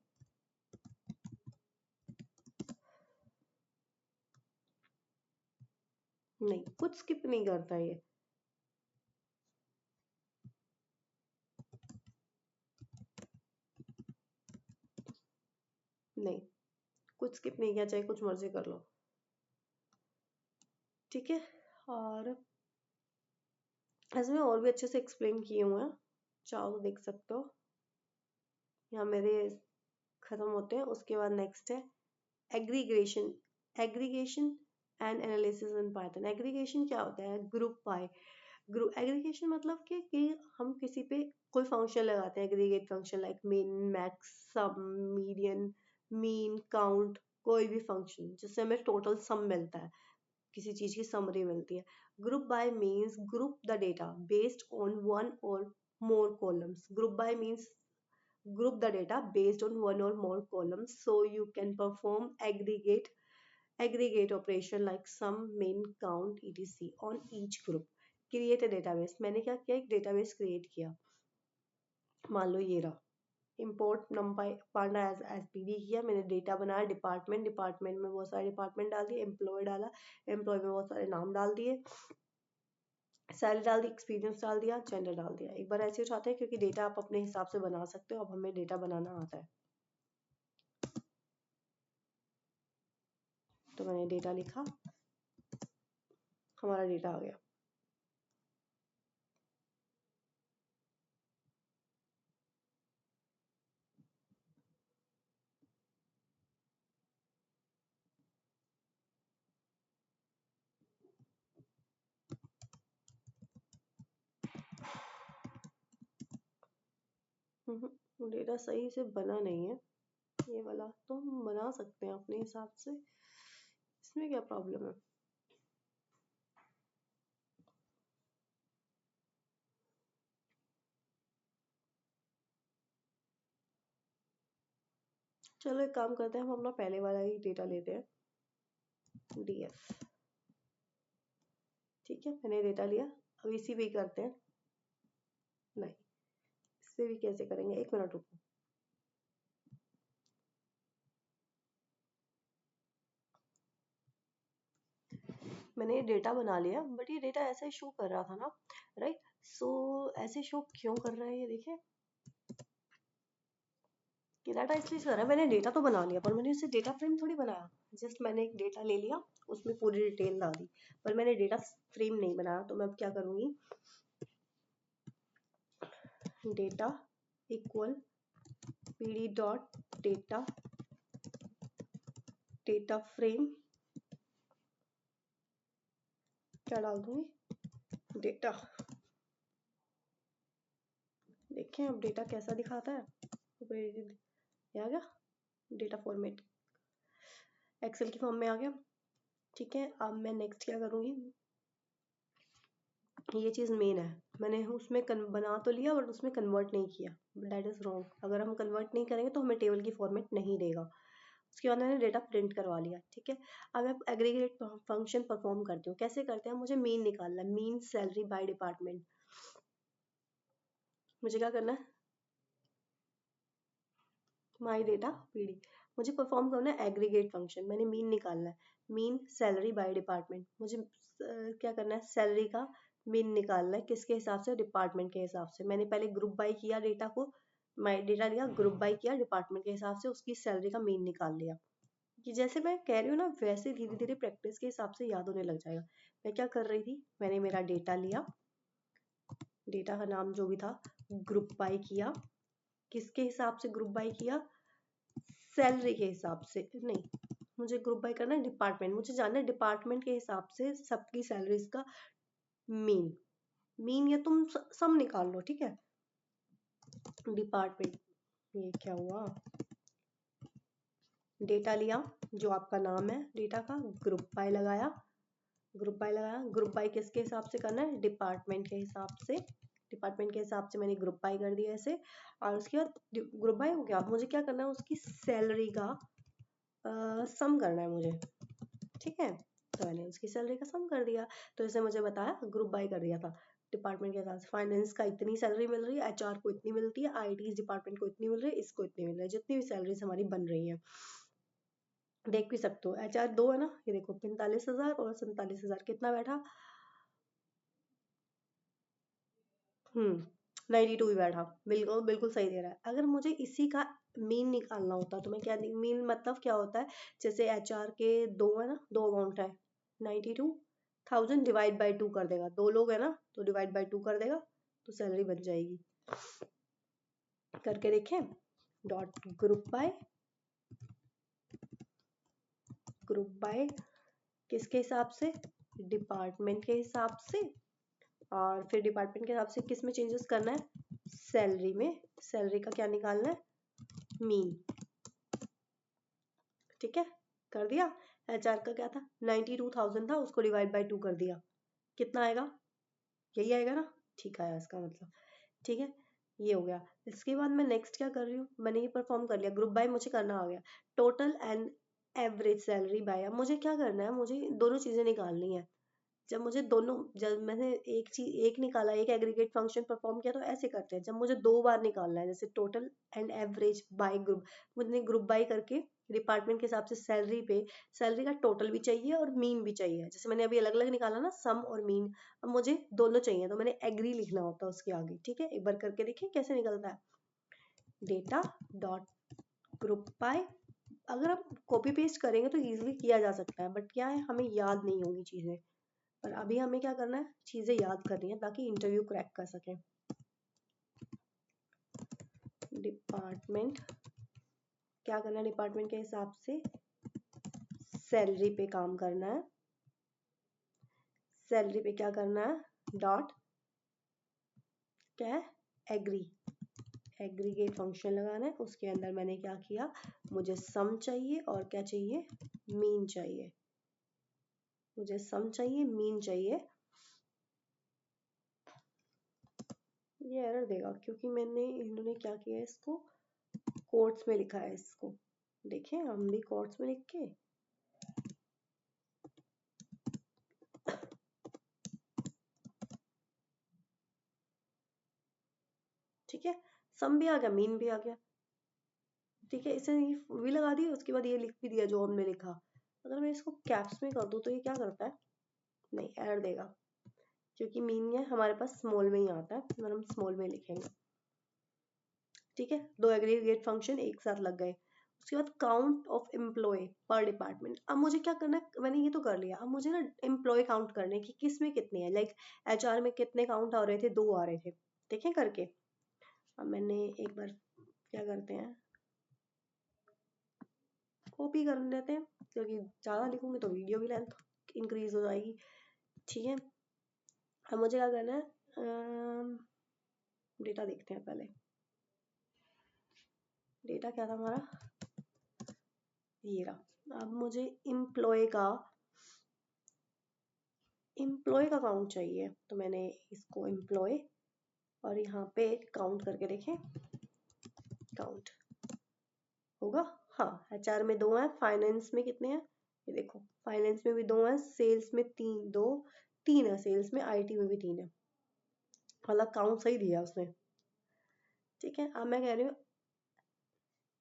नहीं, कुछ स्किप नहीं करता ये। नहीं, कुछ स्किप नहीं किया, चाहे कुछ मर्जी कर लो। ठीक है, और इसमें और भी अच्छे से एक्सप्लेन किए हुए हैं, चाहो तो देख सकते हो। यहाँ मेरे खत्म होते हैं, उसके बाद नेक्स्ट है aggregation. Aggregation and analysis in Python. Aggregation क्या होता है? Group bye group. एग्रीगेशन मतलब कि हम किसी पे कोई फंक्शन लगाते हैं, aggregate function like min max sum median mean count, कोई भी फंक्शन जिससे हमें टोटल सम मिलता है, किसी चीज की समरी मिलती है। Group by means group the data based on one और more columns. Group by means group the data based on one or more columns, so you can perform aggregate operation like sum min count etc on each group. Create a database। मैंने क्या किया, एक database create किया। मान लो ये रहा, import numpy panda as pd किया मैंने, डेटा बनाया, डिपार्टमेंट में बहुत सारे डिपार्टमेंट डाल दिए, एम्प्लॉय डाला, एम्प्लॉय में बहुत सारे नाम डाल दिए, सैलरी डाल दी, एक्सपीरियंस डाल दिया, जेंडर डाल दिया। एक बार ऐसे उठाते हैं क्योंकि डेटा आप अपने हिसाब से बना सकते हो। अब हमें डेटा बनाना आता है, तो मैंने डेटा लिखा, हमारा डेटा आ गया। डेटा सही से बना नहीं है ये वाला, तो हम बना सकते हैं अपने हिसाब से, इसमें क्या प्रॉब्लम है। चलो एक काम करते हैं, हम अपना पहले वाला ही डेटा लेते हैं, df। ठीक है, मैंने डेटा लिया, अब इसी पे ही करते हैं। नहीं, इससे भी कैसे करेंगे, 1 मिनट रुको। मैंने ये डेटा बना लिया, बट ये डेटा ऐसे शो कर रहा था ना, राइट। सो ऐसे शो क्यों कर रहा है ये देखिए, कि डाटा इसलिए कर रहा है, मैंने डेटा तो बना लिया पर मैंने उसे डेटा फ्रेम थोड़ी बनाया। जस्ट मैंने एक डेटा ले लिया, उसमें पूरी डिटेल डाल दी, पर मैंने डेटा फ्रेम नहीं बनाया। तो मैं अब क्या करूंगी, data equal pd dot data data frame, क्या डाल दूंगी, डेटा। देखें अब डेटा कैसा दिखाता है, ये आ गया डेटा फॉर्मेट, एक्सेल की फॉर्म में आ गया। ठीक है, अब मैं नेक्स्ट क्या करूंगी, ये चीज़ मेन है, मैंने उसमें बना तो लिया बट उसमें कन्वर्ट नहीं किया, दैट इज़ रॉन्ग। अगर हम कन्वर्ट नहीं करेंगे तो हमें टेबल की फॉर्मेट नहीं देगा। उसके बाद मैंने डेटा प्रिंट करवा लिया। ठीक है, अब मैं एग्रीगेट फंक्शन परफॉर्म करती हूँ। कैसे करते हैं, मुझे मीन निकालना है, मीन सैलरी बाय डिपार्टमेंट। मुझे क्या करना है, माई डेटा पीडी, मुझे परफॉर्म करना है एग्रीगेट फंक्शन। मैंने मीन निकालना है, मीन सैलरी बाय डिपार्टमेंट। मुझे क्या करना है, सैलरी का मीन निकालना है, किसके हिसाब से, डिपार्टमेंट के हिसाब से। मैंने पहले ग्रुप बाय किया डेटा को, माई डेटा लिया, ग्रुप बाय किया, डिपार्टमेंट के हिसाब से उसकी सैलरी का मीन निकाल लिया। कि जैसे मैं कह रही हूँ ना, वैसे धीरे धीरे प्रैक्टिस के हिसाब से याद होने लग जाएगा। मैं क्या कर रही थी, मैंने मेरा डेटा लिया, डेटा का नाम जो भी था, ग्रुप बाय किया, किसके हिसाब से ग्रुप बाय किया, सैलरी के हिसाब से नहीं, मुझे ग्रुप बाय करना है डिपार्टमेंट, मुझे जानना है डिपार्टमेंट के हिसाब से सबकी सैलरीज का मीन। मीन या तुम सम निकाल लो, ठीक है। डिपार्टमेंट, ये क्या हुआ, डेटा लिया जो आपका नाम है डेटा का, ग्रुप बाय लगाया, ग्रुप बाय लगाया। ग्रुप बाय किसके हिसाब से करना है, डिपार्टमेंट के हिसाब से। डिपार्टमेंट के हिसाब से मैंने ग्रुप बाय कर दिया ऐसे। और उसके बाद ग्रुप बाय हो गया, मुझे क्या करना है, उसकी सैलरी का सम करना है मुझे, ठीक है। तो मैंने उसकी सैलरी का सम कर दिया। तो जैसे मुझे बताया ग्रुप बाय कर दिया था डिपार्टमेंट के हिसाब से, फाइनेंस का इतनी सैलरी मिल रही है, एचआर को इतनी मिलती है, आईटी डिपार्टमेंट को इतनी मिल रही है, इसको इतनी मिल रही है, जितनी भी सैलरीज हमारी बन रही है। देख भी सकते हो, एचआर 2 है ना, ये देखो 45,000 और 47,000 कितना बैठा, 92 ही बैठा, बिल्कुल बिल्कुल सही दे रहा है। अगर मुझे इसी का मीन निकालना होता तो मैं क्या, मीन मतलब क्या होता है, जैसे एचआर के दो है ना, दो अमाउंट है, 92,000 डिवाइड बाई 2 कर देगा, दो लोग है ना तो डिवाइड बाई 2 कर देगा, तो सैलरी बन जाएगी। करके देखें, डॉट ग्रुप बाय किसके हिसाब से, डिपार्टमेंट के हिसाब से। और फिर डिपार्टमेंट के हिसाब से किस में चेंजेस करना है, सैलरी में। सैलरी का क्या निकालना है, मीन, ठीक है। कर दिया। एचआर का क्या था, 92,000 था, उसको डिवाइड बाई 2 कर दिया, कितना आएगा, यही आएगा ना, ठीक आया इसका मतलब, ठीक है। ये हो गया। इसके बाद मैं नेक्स्ट क्या कर रही हूँ, मैंने ये परफॉर्म कर लिया, ग्रुप बाय मुझे करना आ गया। Total and average salary by, अब मुझे क्या करना है, मुझे दोनों चीजें निकालनी है। जब मैंने एक चीज एक निकाला, एक एग्रीगेट फंक्शन परफॉर्म किया, तो ऐसे करते हैं। जब मुझे दो बार निकालना है, जैसे total and average bye group, मुझे ग्रुप बाय करके डिपार्टमेंट के हिसाब से सैलरी पे, सैलरी का टोटल भी चाहिए और मीन भी चाहिए। जैसे मैंने अभी अलग अलग निकाला ना, सम और मीन, अब मुझे दोनों चाहिए, तो मैंने एग्री लिखना होता है उसके आगे, ठीक है। एक बार करके देखिए कैसे निकलता है, डेटा डॉट ग्रुप बाय। अगर आप कॉपी पेस्ट करेंगे तो इजीली किया जा सकता है, बट क्या है, हमें याद नहीं होगी चीजें। पर अभी हमें क्या करना है, चीजें याद करनी है ताकि इंटरव्यू क्रैक कर सकें। डिपार्टमेंट क्या करना है, डिपार्टमेंट के हिसाब से सैलरी पे काम करना है। सैलरी पे क्या करना है, डॉट क्या है, एग्री, एग्रीगेट फंक्शन लगाना है। उसके अंदर मैंने क्या किया, मुझे सम चाहिए और क्या चाहिए, मीन चाहिए। मुझे सम चाहिए, मीन चाहिए। ये एरर देगा क्योंकि इन्होंने क्या किया है, इसको कोट्स में लिखा है। इसको देखें, हम भी कोट्स में लिख के, ठीक है। सम भी आ गया, मीन भी आ गया, ठीक है। इसे भी लगा दिया, उसके बाद ये लिख भी दिया जो हमने लिखा। अगर मैं इसको कैप्स में कर दूं तो ये क्या करता है, नहीं एरर देगा, क्योंकि मीन है हमारे पास स्मॉल में ही आता है, तो हम स्मॉल में लिखेंगे, ठीक है। दो एग्रीगेट फंक्शन एक साथ लग गए। उसके बाद काउंट ऑफ एम्प्लॉय पर डिपार्टमेंट, अब मुझे क्या करना है, मैंने ये तो कर लिया, अब मुझे ना एम्प्लॉय काउंट करने की, किस में कितने हैं, लाइक एचआर में कितने काउंट आ रहे थे, 2 आ रहे थे, देखें करके। अब मैंने एक बार क्या करते हैं, कॉपी कर लेते हैं, क्योंकि ज़्यादा लिखूंगी तो वीडियो भी लेंथ इंक्रीज हो जाएगी, ठीक है। अब मुझे क्या करना है, डेटा देखते हैं पहले। डेटा क्या था हमारा, ये रहा। अब मुझे एम्प्लॉय का काउंट चाहिए, तो मैंने इसको एम्प्लॉय और यहाँ पे काउंट करके देखें, काउंट होगा, हाँ। एचआर में 2 हैं, फाइनेंस में कितने हैं, ये देखो, फाइनेंस में भी 2 हैं, सेल्स में 3 है, सेल्स में, आईटी में भी 3 है, मतलब काउंट सही दिया उसने, ठीक है। अब मैं कह रही हूँ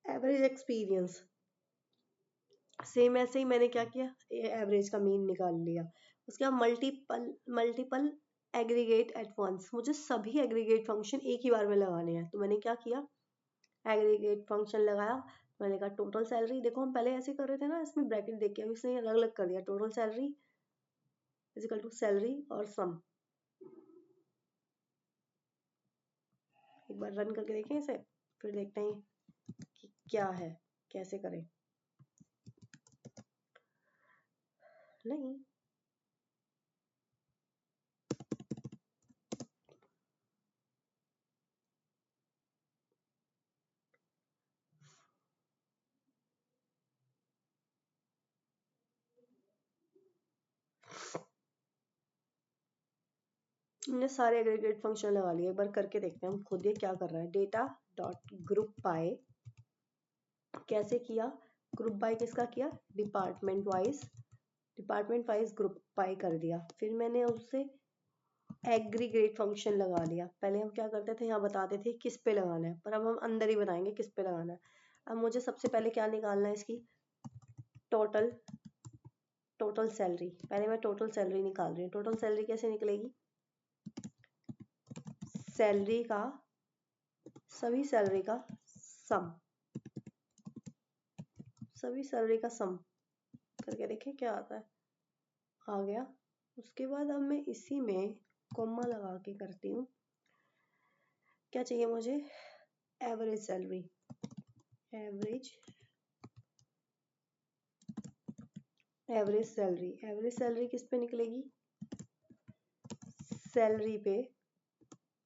एवरेज एक्सपीरियंस, सेम ऐसे ही मैंने क्या किया, एवरेज का मीन निकाल लिया। उसके बाद multiple multiple aggregate at once, मुझे सभी एग्रीगेट फंक्शन एक ही बार में लगाने हैं, तो मैंने क्या किया, एग्रीगेट फंक्शन लगाया। मैंने कहा टोटल सैलरी, देखो हम पहले ऐसे कर रहे थे ना, इसमें ब्रैकेट देख के, अब इसने अलग अलग कर दिया, total salary is equal to salary और सम। एक बार रन करके देखें इसे, फिर देखते हैं कि क्या है, कैसे करें। नहीं, हमने सारे एग्रीगेट फंक्शन लगा लिए, एक बार करके देखते हैं हम खुद ये क्या कर रहा है। डेटा डॉट ग्रुप बाय कैसे किया, ग्रुप बाय किसका किया, डिपार्टमेंट वाइज ग्रुप बाय कर दिया। फिर मैंने उससे एग्रीगेट फंक्शन लगा लिया। पहले हम क्या करते थे, यहाँ बताते थे किस पे लगाना है, पर अब हम अंदर ही बनाएंगे किस पे लगाना है। अब मुझे सबसे पहले क्या निकालना है, इसकी टोटल सैलरी। पहले मैं टोटल सैलरी निकाल रही हूँ। टोटल सैलरी कैसे निकलेगी, सैलरी का, सभी सैलरी का सम, सभी सैलरी का सम करके देखें क्या आता है। आ गया। उसके बाद अब मैं इसी में कॉमा लगा के करती हूँ। क्या चाहिए मुझे, average salary. Average average salary किस पे निकलेगी, सैलरी पे।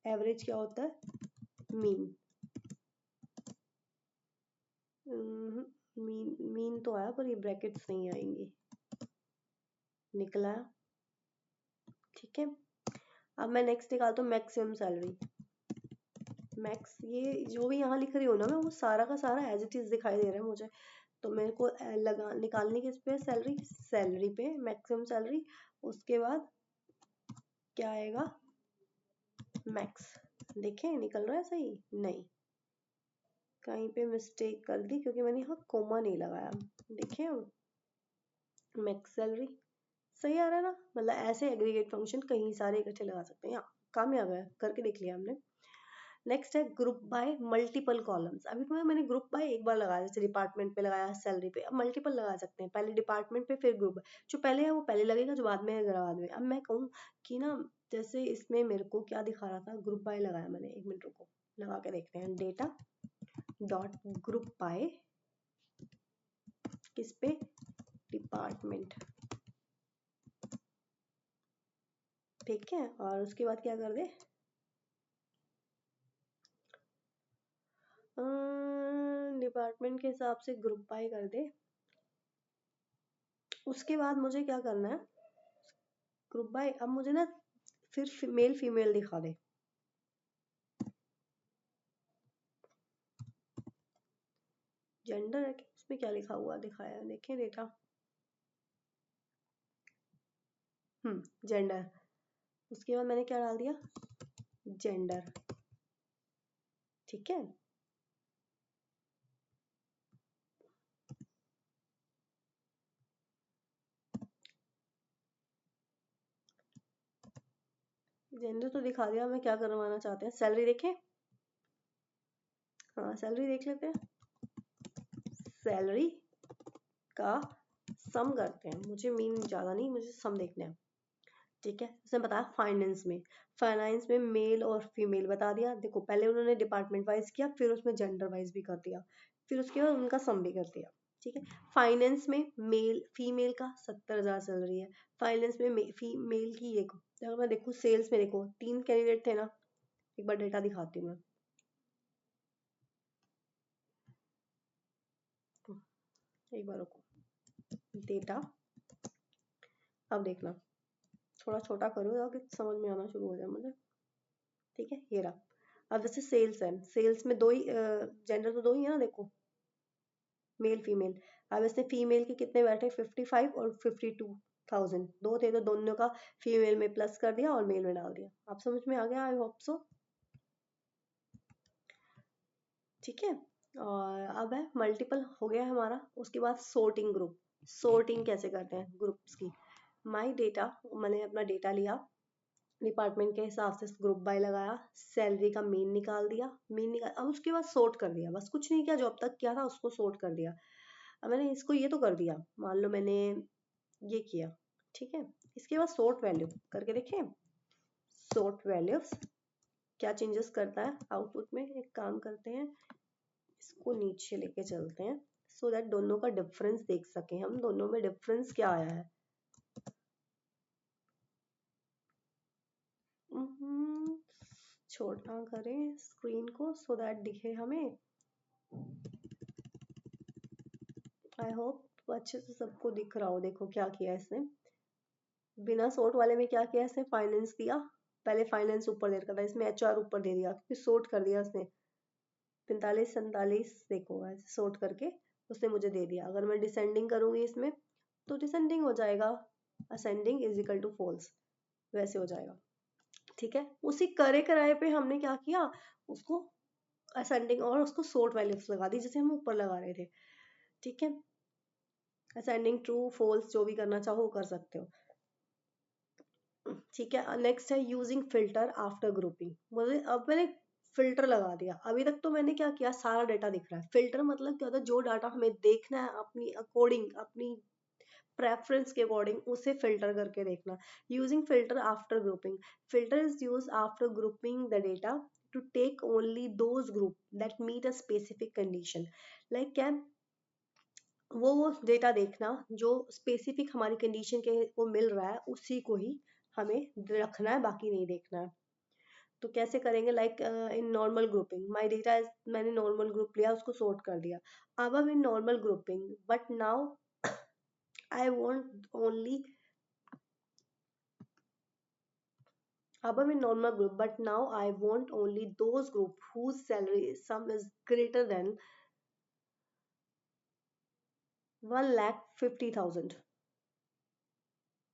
एवरेज क्या होता है, मीन। मीन तो आया पर ये ब्रैकेट्स नहीं आएंगी, निकला। ठीक है। अब मैं नेक्स्ट निकालता हूँ मैक्सिमम सैलरी। मैक्स, ये जो भी यहाँ लिख रही हूँ ना मैं, वो सारा का सारा एज इट इज दिखाई दे रहा है मुझे। तो मेरे को लगा निकालनी किस पे, सैलरी पे मैक्सिमम सैलरी। उसके बाद क्या आएगा, मैक्स। देखें निकल रहा है सही, नहीं कहीं पे मिस्टेक कर दी क्योंकि मैंने यहाँ कोमा नहीं लगाया। देखें अब मैक्स सैलरी सही आ रहा है ना। मतलब ऐसे एग्रीगेट फंक्शन कहीं सारे इकट्ठे लगा सकते हैं। कामयाब है, करके देख लिया हमने। नेक्स्ट है ग्रुप बाय मल्टीपल कॉलम्स। अभी तो मैंने ग्रुप बाय एक बार लगाया, जैसे डिपार्टमेंट पे लगाया, सैलरी पे। अब मल्टीपल लगा सकते हैं, पहले डिपार्टमेंट पे फिर ग्रुप। जो पहले है वो पहले लगेगा, जो बाद में है बाद में। अब मैं कहूँ कि ना, जैसे इसमें मेरे को क्या दिखा रहा था, ग्रुप बाय लगाया मैंने, एक मिनट रुको लगा के देखते हैं। डेटा डॉट ग्रुप बाय किस पे, डिपार्टमेंट। ठीक है। और उसके बाद क्या कर दे, डिपार्टमेंट के हिसाब से ग्रुप बाय कर दे। उसके बाद मुझे क्या करना है, ग्रुप बाय। अब मुझे ना फिर मेल फीमेल दिखा दे। जेंडर है कि उसमें क्या लिखा हुआ दिखाया है, देखें डेटा। जेंडर। उसके बाद मैंने क्या डाल दिया, जेंडर। ठीक है। जेंडर तो दिखा दिया, हमें क्या करवाना चाहते हैं, सैलरी देखें। हाँ सैलरी देख लेते हैं। सैलरी का सम करते हैं, मुझे मीन ज़्यादा नहीं, मुझे सम देखना है। ठीक है। उसने बताया फाइनेंस में मेल और फीमेल बता दिया। देखो पहले उन्होंने डिपार्टमेंट वाइज किया, फिर उसमें जेंडर वाइज भी कर दिया, फिर उसके बाद उनका सम भी कर दिया। ठीक है। फाइनेंस में मेल फीमेल का 70,000 सैलरी है। फाइनेंस में फीमेल की एक, अगर मैं देखूँ सेल्स में, देखो 3 कैंडिडेट थे ना। एक बार डेटा दिखाती हूँ मैं, एक बार रुको, डेटा। अब देखना, थोड़ा छोटा करो ताकि समझ में आना शुरू हो जाए मुझे। ठीक है, ये रहा। अब जैसे सेल्स है, सेल्स में दो ही जेंडर, तो दो ही है ना, देखो मेल फीमेल। अब इसने फीमेल के कितने बैठे, 55 और 52,000, दो थे तो दोनों का फीमेल में प्लस कर दिया और मेल में डाल दिया। आप समझ में आ गया, आई होप सो। ठीक है। और अब है मल्टीपल हो गया हमारा। उसके बाद सोर्टिंग ग्रुप। सोर्टिंग कैसे करते हैं ग्रुप्स की, माई डेटा, मैंने अपना डेटा लिया, डिपार्टमेंट के हिसाब से ग्रुप बाय लगाया, सैलरी का मीन निकाल दिया, अब उसके बाद सोर्ट कर दिया। बस कुछ नहीं किया, जो अब तक किया था उसको सोर्ट कर दिया। अब मैंने इसको ये तो कर दिया, मान लो मैंने ये किया। ठीक है। इसके बाद सोर्ट वैल्यू करके देखें। सोर्ट वैल्यूज क्या चेंजेस करता है आउटपुट में, एक काम करते हैं, इसको नीचे लेके चलते हैं, सो दैट दोनों का डिफरेंस देख सकें हम, दोनों में डिफरेंस क्या आया है। हम्म, छोटा करें स्क्रीन को सो दैट दिखे हमें। आई होप अच्छे से सबको दिख रहा हो। देखो क्या किया इसने, बिना सोर्ट वाले में क्या किया इसने, फाइनेंस दिया। पहले फाइनेंस ऊपर दे रखा था, इसमें एचआर ऊपर दे दिया क्योंकि सोर्ट कर दिया उसने। 45 47 देखो ऐसे सोर्ट करके उसने मुझे दे दिया। अगर मैं डिसेंडिंग करूंगी इसमें तो डिसेंडिंग हो जाएगा, ascending is equal to false, वैसे हो जाएगा। ठीक है, उसी करे कराए पे हमने क्या किया, उसको असेंडिंग और उसको सोर्ट वैल्यूज लगा दी जैसे हम ऊपर लगा रहे थे। ठीक है, असेंडिंग ट्रू फॉल्स जो भी करना चाहो कर सकते हो। ठीक है, नेक्स्ट है यूजिंग फिल्टर आफ्टर ग्रुपिंग। मुझे अब मैंने फिल्टर लगा दिया। अभी तक तो मैंने क्या किया, सारा डाटा दिख रहा है। फिल्टर मतलब क्या होता है, जो डाटा हमें देखना है अपनी अकॉर्डिंग, अपनी प्रेफरेंस के अकॉर्डिंग उसे फिल्टर करके देखना। Using filter after grouping, filter is use after grouping the data to take only those group that meet a specific condition. Like क्या, वो डेटा देखना जो स्पेसिफिक हमारी कंडीशन के वो मिल रहा है, उसी को ही हमें रखना है, बाकी नहीं देखना है। तो कैसे करेंगे, like in normal grouping my data is, मैंने नॉर्मल ग्रुप लिया, उसको सॉर्ट कर दिया। अब हम in normal grouping but now I want only, अब हम in normal group but now I want only those group whose salary sum is greater than 1,50,000।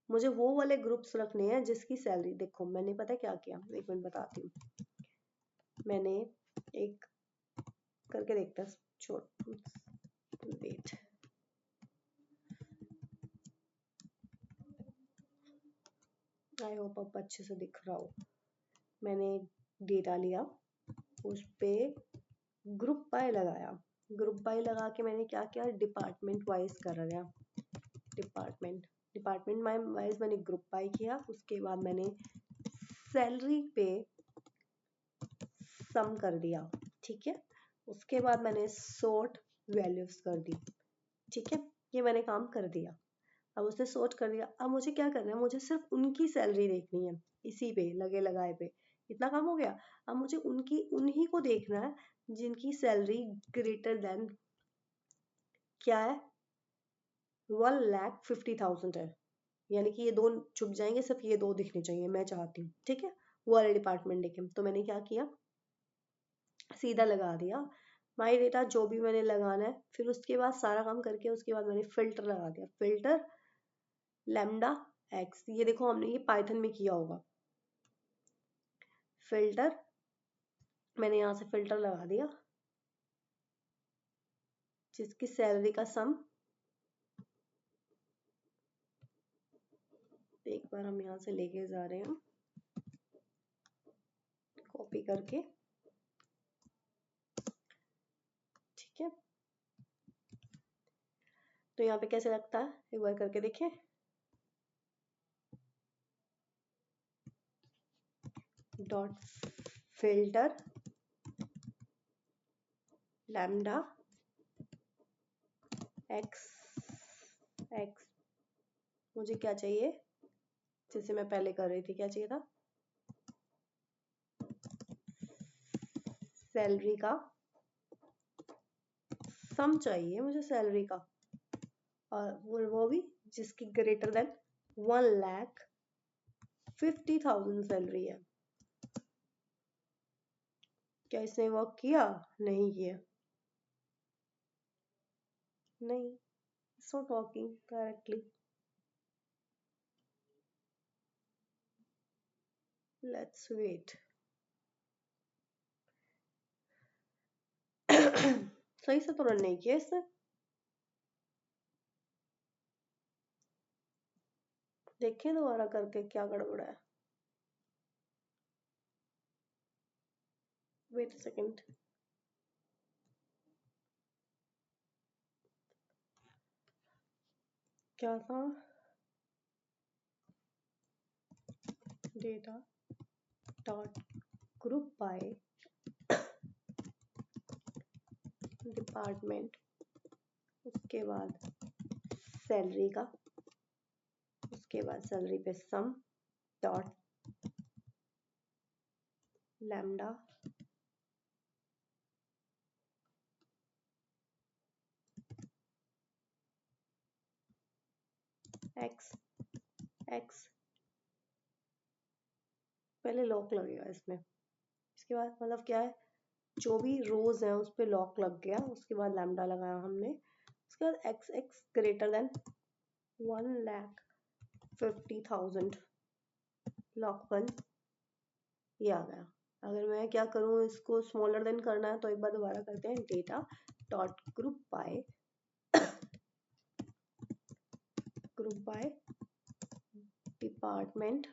मुझे वो वाले ग्रुप्स रखने हैं जिसकी सैलरी, देखो मैंने पता है क्या किया, एक मिनट बताती हूँ। मैंने एक करके देखता, छोड़ वेट, आई होप अब अच्छे से दिख रहा हो। मैंने डेटा लिया, उस पे ग्रुप बाय लगाया। ग्रुप बाय लगा के मैंने क्या किया, डिपार्टमेंट वाइज कर दिया। डिपार्टमेंट वाइज मैंने ग्रुप बाय किया। उसके बाद मैंने सैलरी पे सम कर दिया। ठीक है, उसके बाद मैंने सॉर्ट वैल्यूज कर दी। ठीक है, ये मैंने काम कर दिया। अब उसने सॉर्ट कर दिया, अब मुझे क्या करना है, मुझे सिर्फ उनकी सैलरी देखनी है इसी पे लगे लगाए पे। इतना काम हो गया। अब मुझे उनकी उन्हीं को देखना है जिनकी सैलरी ग्रेटर देन क्या है, 1,50,000 है। यानी कि ये दो छुप जाएंगे, सिर्फ ये दो दिखने चाहिए मैं चाहती हूँ। ठीक है, वो वाले डिपार्टमेंट देखें। तो मैंने क्या किया, सीधा लगा दिया माई डेटा जो भी मैंने लगाना है। फिर उसके बाद सारा काम करके उसके बाद मैंने फिल्टर लगा दिया, फिल्टर लैम्डा एक्स। ये देखो हमने ये पाइथन में किया होगा। फिल्टर मैंने यहाँ से फिल्टर लगा दिया, जिसकी सैलरी का सम, एक बार हम यहाँ से लेके जा रहे हैं कॉपी करके। ठीक है, तो यहाँ पे कैसे लगता है एक बार करके देखें। Dot filter lambda x x, मुझे क्या चाहिए, जैसे मैं पहले कर रही थी, क्या चाहिए था, सैलरी का सम चाहिए मुझे सैलरी का, और वो भी जिसकी ग्रेटर देन 1,50,000 सैलरी है। क्या इसने वर्क किया, नहीं किया, नहीं, it's not working correctly. Let's wait. सही से तो रन नहीं किया इसने, देखें दोबारा करके क्या गड़बड़ है। वेट सेकंड, क्या था, data dot group by department, उसके बाद सैलरी का, उसके बाद सैलरी पे सम डॉट लैम्डा एक्स एक्स, पहले लॉक लगेगा इसमें, इसके बाद मतलब क्या है, जो भी रोज है उस पर लॉक लग गया, उसके बाद लैम्डा लगाया हमने, उसके बाद x x greater than 1,50,000 lock 1, ये आ गया। अगर मैं क्या करूँ, इसको स्मॉलर देन करना है तो एक बार दोबारा करते हैं, data dot group by department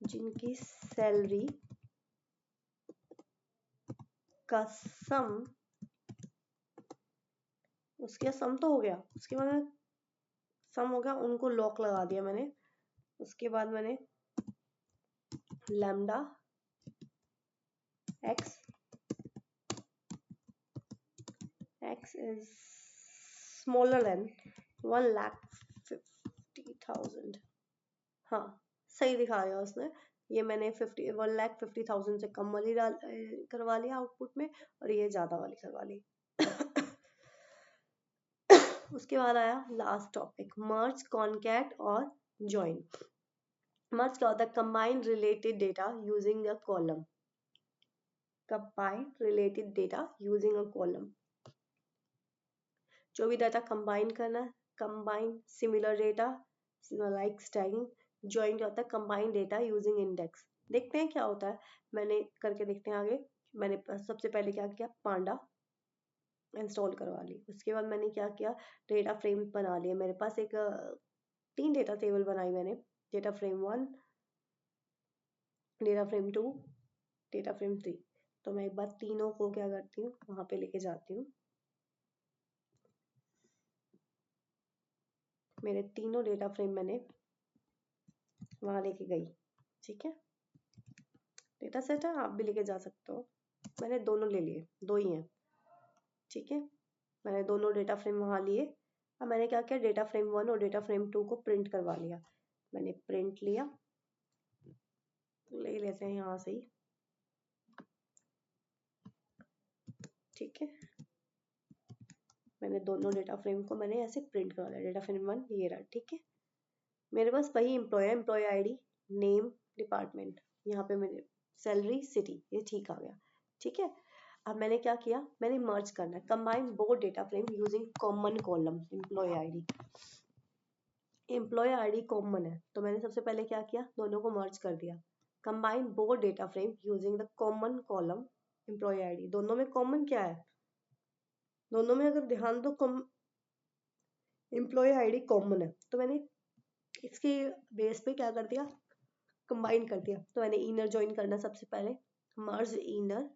जिनकी सैलरी का सम, उसके सम तो हो गया, उसके बाद सम हो गया, उनको लॉक लगा दिया मैंने, उसके बाद मैंने lambda x x is smaller than 1,50,000, हाँ सही दिखा दिया उसने, ये मैंने 1,50,000 से कम वाली डाल करवा लिया आउटपुट में, और ये ज्यादा वाली करवा ली। उसके बाद आया लास्ट टॉपिक, मर्ज कॉनकैट और ज्वाइन। मर्ज क्या होता है, combine related data using a column, combine related data using a column, जो भी डाटा कंबाइन करना है, combine similar data like stacking, join क्या होता है, कंबाइन डेटा यूजिंग इंडेक्स। देखते हैं क्या होता है, मैंने करके देखते हैं आगे। मैंने सबसे पहले क्या किया, पांडा इंस्टॉल करवा ली, उसके बाद मैंने क्या किया, डेटा फ्रेम बना लिए, मेरे पास एक 3 डेटा टेबल बनाई मैंने, data frame 1, data frame 2, data frame 3। तो मैं एक बार तीनों को क्या करती हूँ, वहां पे लेके जाती हूँ, मेरे तीनों डेटा फ्रेम मैंने वहां लेके गई, ठीक है, डेटा सेट है, आप भी लेके जा सकते हो, मैंने दोनों ले लिए, 2 ही हैं, ठीक है, मैंने दोनों डेटा फ्रेम वहां लिए। अब मैंने क्या किया, डेटा फ्रेम 1 और डेटा फ्रेम 2 को प्रिंट करवा लिया, मैंने प्रिंट लिया, ले लेते हैं यहाँ से ही, ठीक है, मैंने दोनों डेटा फ्रेम को मैंने ऐसे प्रिंट करवा लिया, डेटा फ्रेम 1 ये रहा, ठीक है, मेरे पास वही एम्प्लॉय आईडी, नेम, डिपार्टमेंट, यहाँ पे मेरे सैलरी, सिटी, ये ठीक आ गया, ठीक है। अब मैंने क्या किया, मैंने मर्ज करना है, combine both data frame using common column, employee ID common है, तो मैंने सबसे पहले क्या किया, दोनों को मर्ज कर दिया, combine both data frame using the common column employee ID, दोनों में कॉमन क्या है, दोनों में अगर ध्यान दो एम्प्लॉय आईडी कॉमन है, तो मैंने इसके बेस पे क्या कर दिया, कंबाइन कर दिया, तो मैंने इनर ज्वाइन करना सबसे पहले, merge inner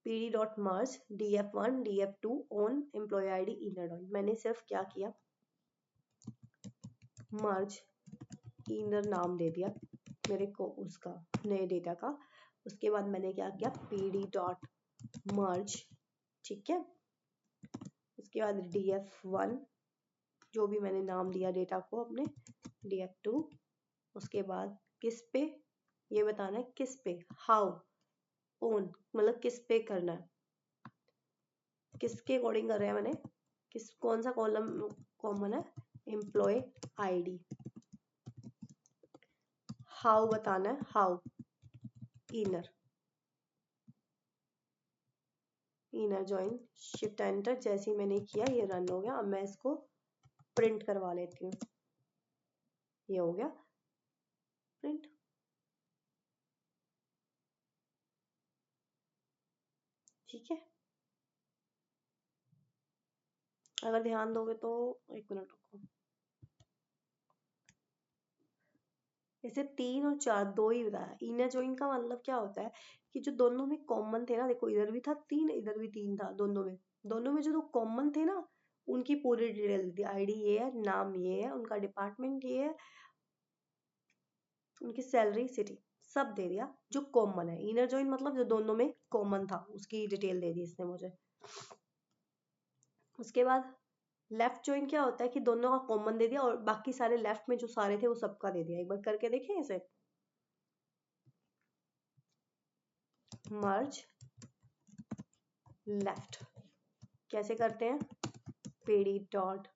pd dot merge df1 df2 on employ ID inner dot, मैंने सिर्फ क्या किया, मर्ज इनर नाम दे दिया मेरे को उसका नए डेटा का, उसके बाद मैंने क्या किया, pd डॉट मर्ज, ठीक है, उसके बाद df1 जो भी मैंने नाम दिया डेटा को अपने, df2, उसके बाद किस पे, ये बताना है किस पे, हाउ, ओन मतलब किस पे करना है, किसके अकॉर्डिंग कर रहे हैं मैंने, किस कौन सा कॉलम कॉमन है, एम्प्लॉय आईडी, हाउ बताना है, how inner, inner join shift enter, जैसे ही मैंने किया ये रन हो गया, अब मैं इसको प्रिंट करवा लेती हूँ, ये हो गया प्रिंट, ठीक है, अगर ध्यान दोगे तो, एक मिनट रुको, जैसे 3 और 4 दो ही बताया, इनर ज्वाइन का मतलब क्या होता है कि जो दोनों में कॉमन थे ना, देखो इधर भी था 3, इधर भी 3 था, दोनों में जो दो कॉमन थे ना, उनकी पूरी डिटेल दी, आईडी ये है, नाम ये है, उनका डिपार्टमेंट ये है, उनकी सैलरी, सिटी, सब दे दिया जो कॉमन है, इनर ज्वाइन मतलब जो दोनों में कॉमन था उसकी डिटेल दे दी इसने मुझे। उसके बाद लेफ्ट ज्वाइन क्या होता है कि दोनों का कॉमन दे दिया और बाकी सारे लेफ्ट में जो सारे थे वो सबका दे दिया, एक बार करके देखें इसे, मर्ज लेफ्ट कैसे करते हैं? pd dot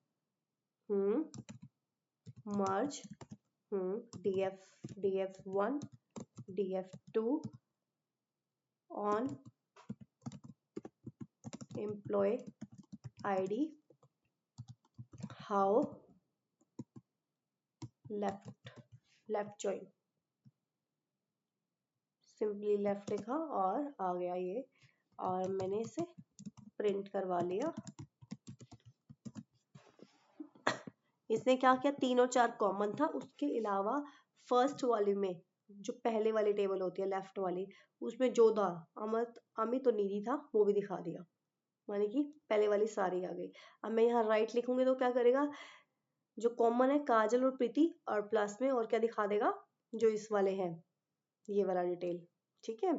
merge df1 df2 on employee id how left join, simply left लिखा और आ गया ये, और मैंने इसे प्रिंट करवा लिया। इसने क्या किया, 3 और 4 कॉमन था, उसके अलावा फर्स्ट वाले में जो पहले वाली टेबल होती है लेफ्ट वाली, उसमें जो था अमित और निधि था वो भी दिखा दिया, माने कि पहले वाली सारी आ गई। अब मैं यहाँ राइट लिखूंगी तो क्या करेगा, जो कॉमन है काजल और प्रीति, और प्लस में और क्या दिखा देगा, जो इस वाले हैं ये वाला डिटेल। ठीक है,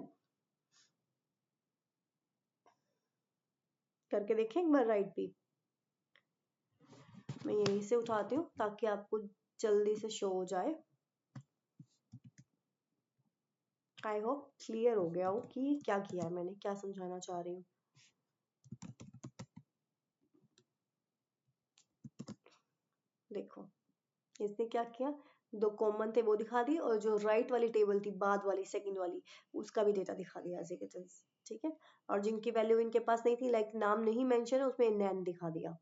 करके देखें एक बार राइट भी। मैं यहीं से उठाती हूँ ताकि आपको जल्दी से शो हो जाए। आई होप क्लियर हो गया हो कि क्या किया है मैंने, क्या समझाना चाह रही हूँ। देखो इसने क्या किया, 2 कॉमन थे वो दिखा दिए, और जो राइट वाली टेबल थी बाद वाली सेकंड वाली, उसका भी डेटा दिखा दिया ऐसे के चलते। ठीक है, और जिनकी वैल्यू इनके पास नहीं थी, लाइक नाम नहीं मेंशन है, उसमें नैन दिखा दिया।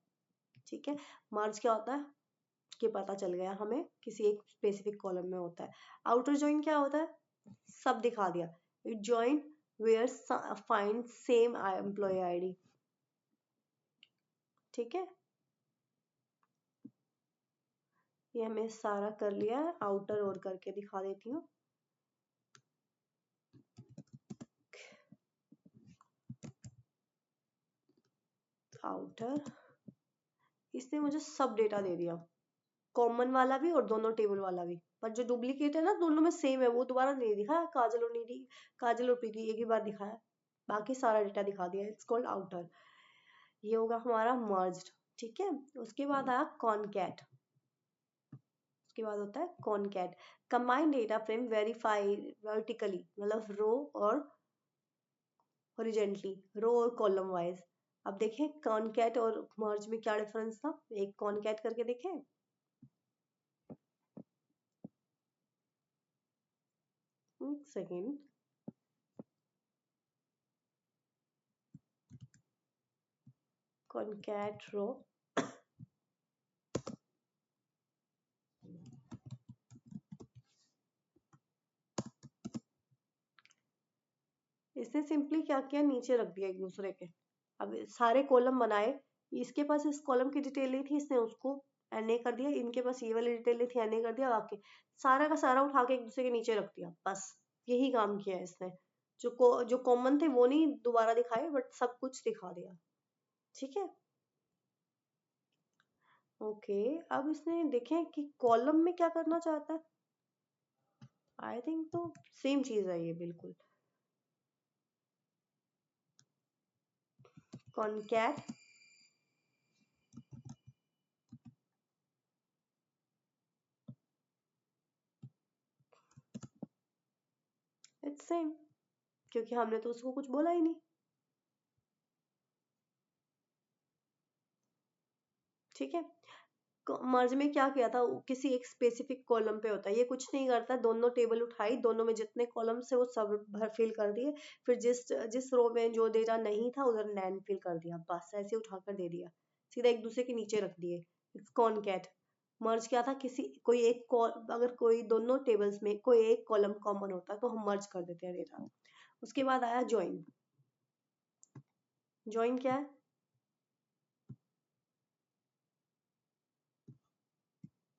ठीक है, मर्ज क्या होता है कि पता चल गया हमें, किसी एक स्पेसिफिक कॉलम में होता है। आउटर जॉइन क्या होता है, सब दिखा दिया, it join where find same employee ID. ठीक है, ये हमें सारा कर लिया है, आउटर और करके दिखा देती हूँ। आउटर, इसने मुझे सब डेटा दे दिया, कॉमन वाला भी और दोनों टेबल वाला भी, पर जो डुप्लीकेट है ना दोनों में सेम है, वो दोबारा नहीं दिखाया, काजल और निधि, काजल और प्रीति एक ही बार दिखाया, बाकी सारा डेटा दिखा दिया। इट्स कॉल्ड आउटर, ये होगा हमारा मर्ज्ड। ठीक है, उसके बाद आया कॉनकैट, उसके बाद होता है concat, combine data frame verify vertically, मतलब रो और हॉरिजॉन्टली, रो और कॉलम वाइज। अब देखें कॉनकैट और मर्ज में क्या डिफरेंस था, एक कॉनकैट करके देखें। सेकेंड, कॉनकैट रो, इसने सिंपली क्या किया, नीचे रख दिया एक दूसरे के। अब सारे कॉलम बनाए, इसके पास इस कॉलम की डिटेल नहीं थी, इसने उसको एनए कर दिया, इनके पास ये वाली डिटेल नहीं थी, एनए कर दिया, बाकी सारा का सारा उठा के एक दूसरे के नीचे रख दिया, बस यही काम किया है इसने। जो कॉमन थे वो नहीं दोबारा दिखाए, बट सब कुछ दिखा दिया। ठीक है, ओके, अब इसने देखें कि कॉलम में क्या करना चाहता है। आई थिंक तो सेम चीज है ये बिल्कुल, कॉनकैट इट्स सेम, क्योंकि हमने तो उसको कुछ बोला ही नहीं। ठीक है, मर्ज में क्या किया था, किसी एक स्पेसिफिक कॉलम पे होता है, ये कुछ नहीं करता, दोनों टेबल उठाई, दोनों में जितने कॉलम से वो सब भर फिल कर दिए, फिर जिस जिस रो में जो डेटा नहीं था उधर नैन फिल कर दिया, बस ऐसे उठाकर दे दिया, सीधा एक दूसरे के नीचे रख दिए। It's concat. मर्ज क्या था, किसी कोई एक अगर कोई दोनों टेबल्स में कोई एक कॉलम कॉमन होता है तो हम मर्ज कर देते हैं डेटा। उसके बाद आया ज्वाइन। ज्वाइन क्या है,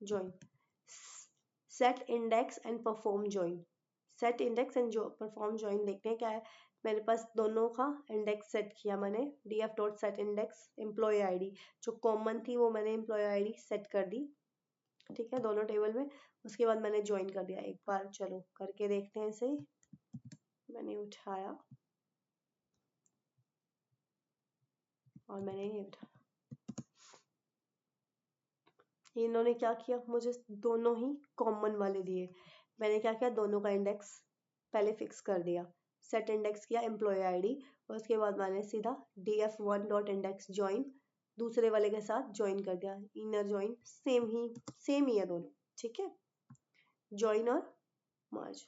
join, set index and perform join. Set index and जो परफॉर्म ज्वाइन देखते हैं क्या है, मेरे पास दोनों का इंडेक्स सेट किया मैंने, df dot set index employee ID, जो कॉमन थी वो मैंने एम्प्लॉय आईडी सेट कर दी। ठीक है, दोनों टेबल में। उसके बाद मैंने ज्वाइन कर दिया, एक बार चलो करके देखते हैं इसे। मैंने उठाया और मैंने ये उठाया, इन्होंने क्या किया, मुझे दोनों ही कॉमन वाले दिए, मैंने क्या किया, दोनों का इंडेक्स पहले फिक्स कर दिया, सेट इंडेक्स किया एम्प्लॉय आईडी और उसके बाद मैंने सीधा df1 डॉट इंडेक्स ज्वाइन दूसरे वाले के साथ ज्वाइन कर दिया। इनर ज्वाइन सेम ही है दोनों, ठीक है, ज्वाइन और मर्ज।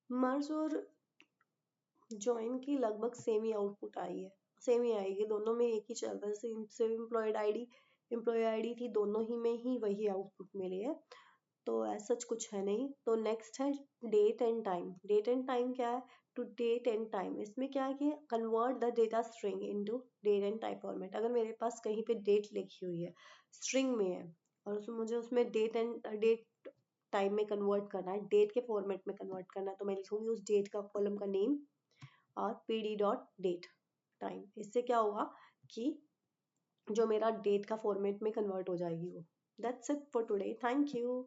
मर्ज और ज्वाइन की लगभग सेम ही आउटपुट आई है, सेम ही आएगी, दोनों में एक ही चल रहा है। सेम एम्प्लॉय आईडी थी, दोनों ही में ही वही आउटपुट मिली है, तो ऐसा कुछ है नहीं। तो नेक्स्ट है date and time. Date and time क्या है? टू डेट एंड टाइम, इसमें क्या है कि convert the data string into date and time format. अगर मेरे पास कहीं पे डेट लिखी हुई है, स्ट्रिंग में है, और मुझे उसमें डेट टाइम में कन्वर्ट करना है, डेट के फॉर्मेट में कन्वर्ट करना है, तो मैं लिखूंगी उस डेट का कॉलम का नेम और pd डॉट डेट टाइम। इससे क्या होगा कि जो मेरा डेट का फॉर्मेट में कन्वर्ट हो जाएगी वो। That's it for today, thank you.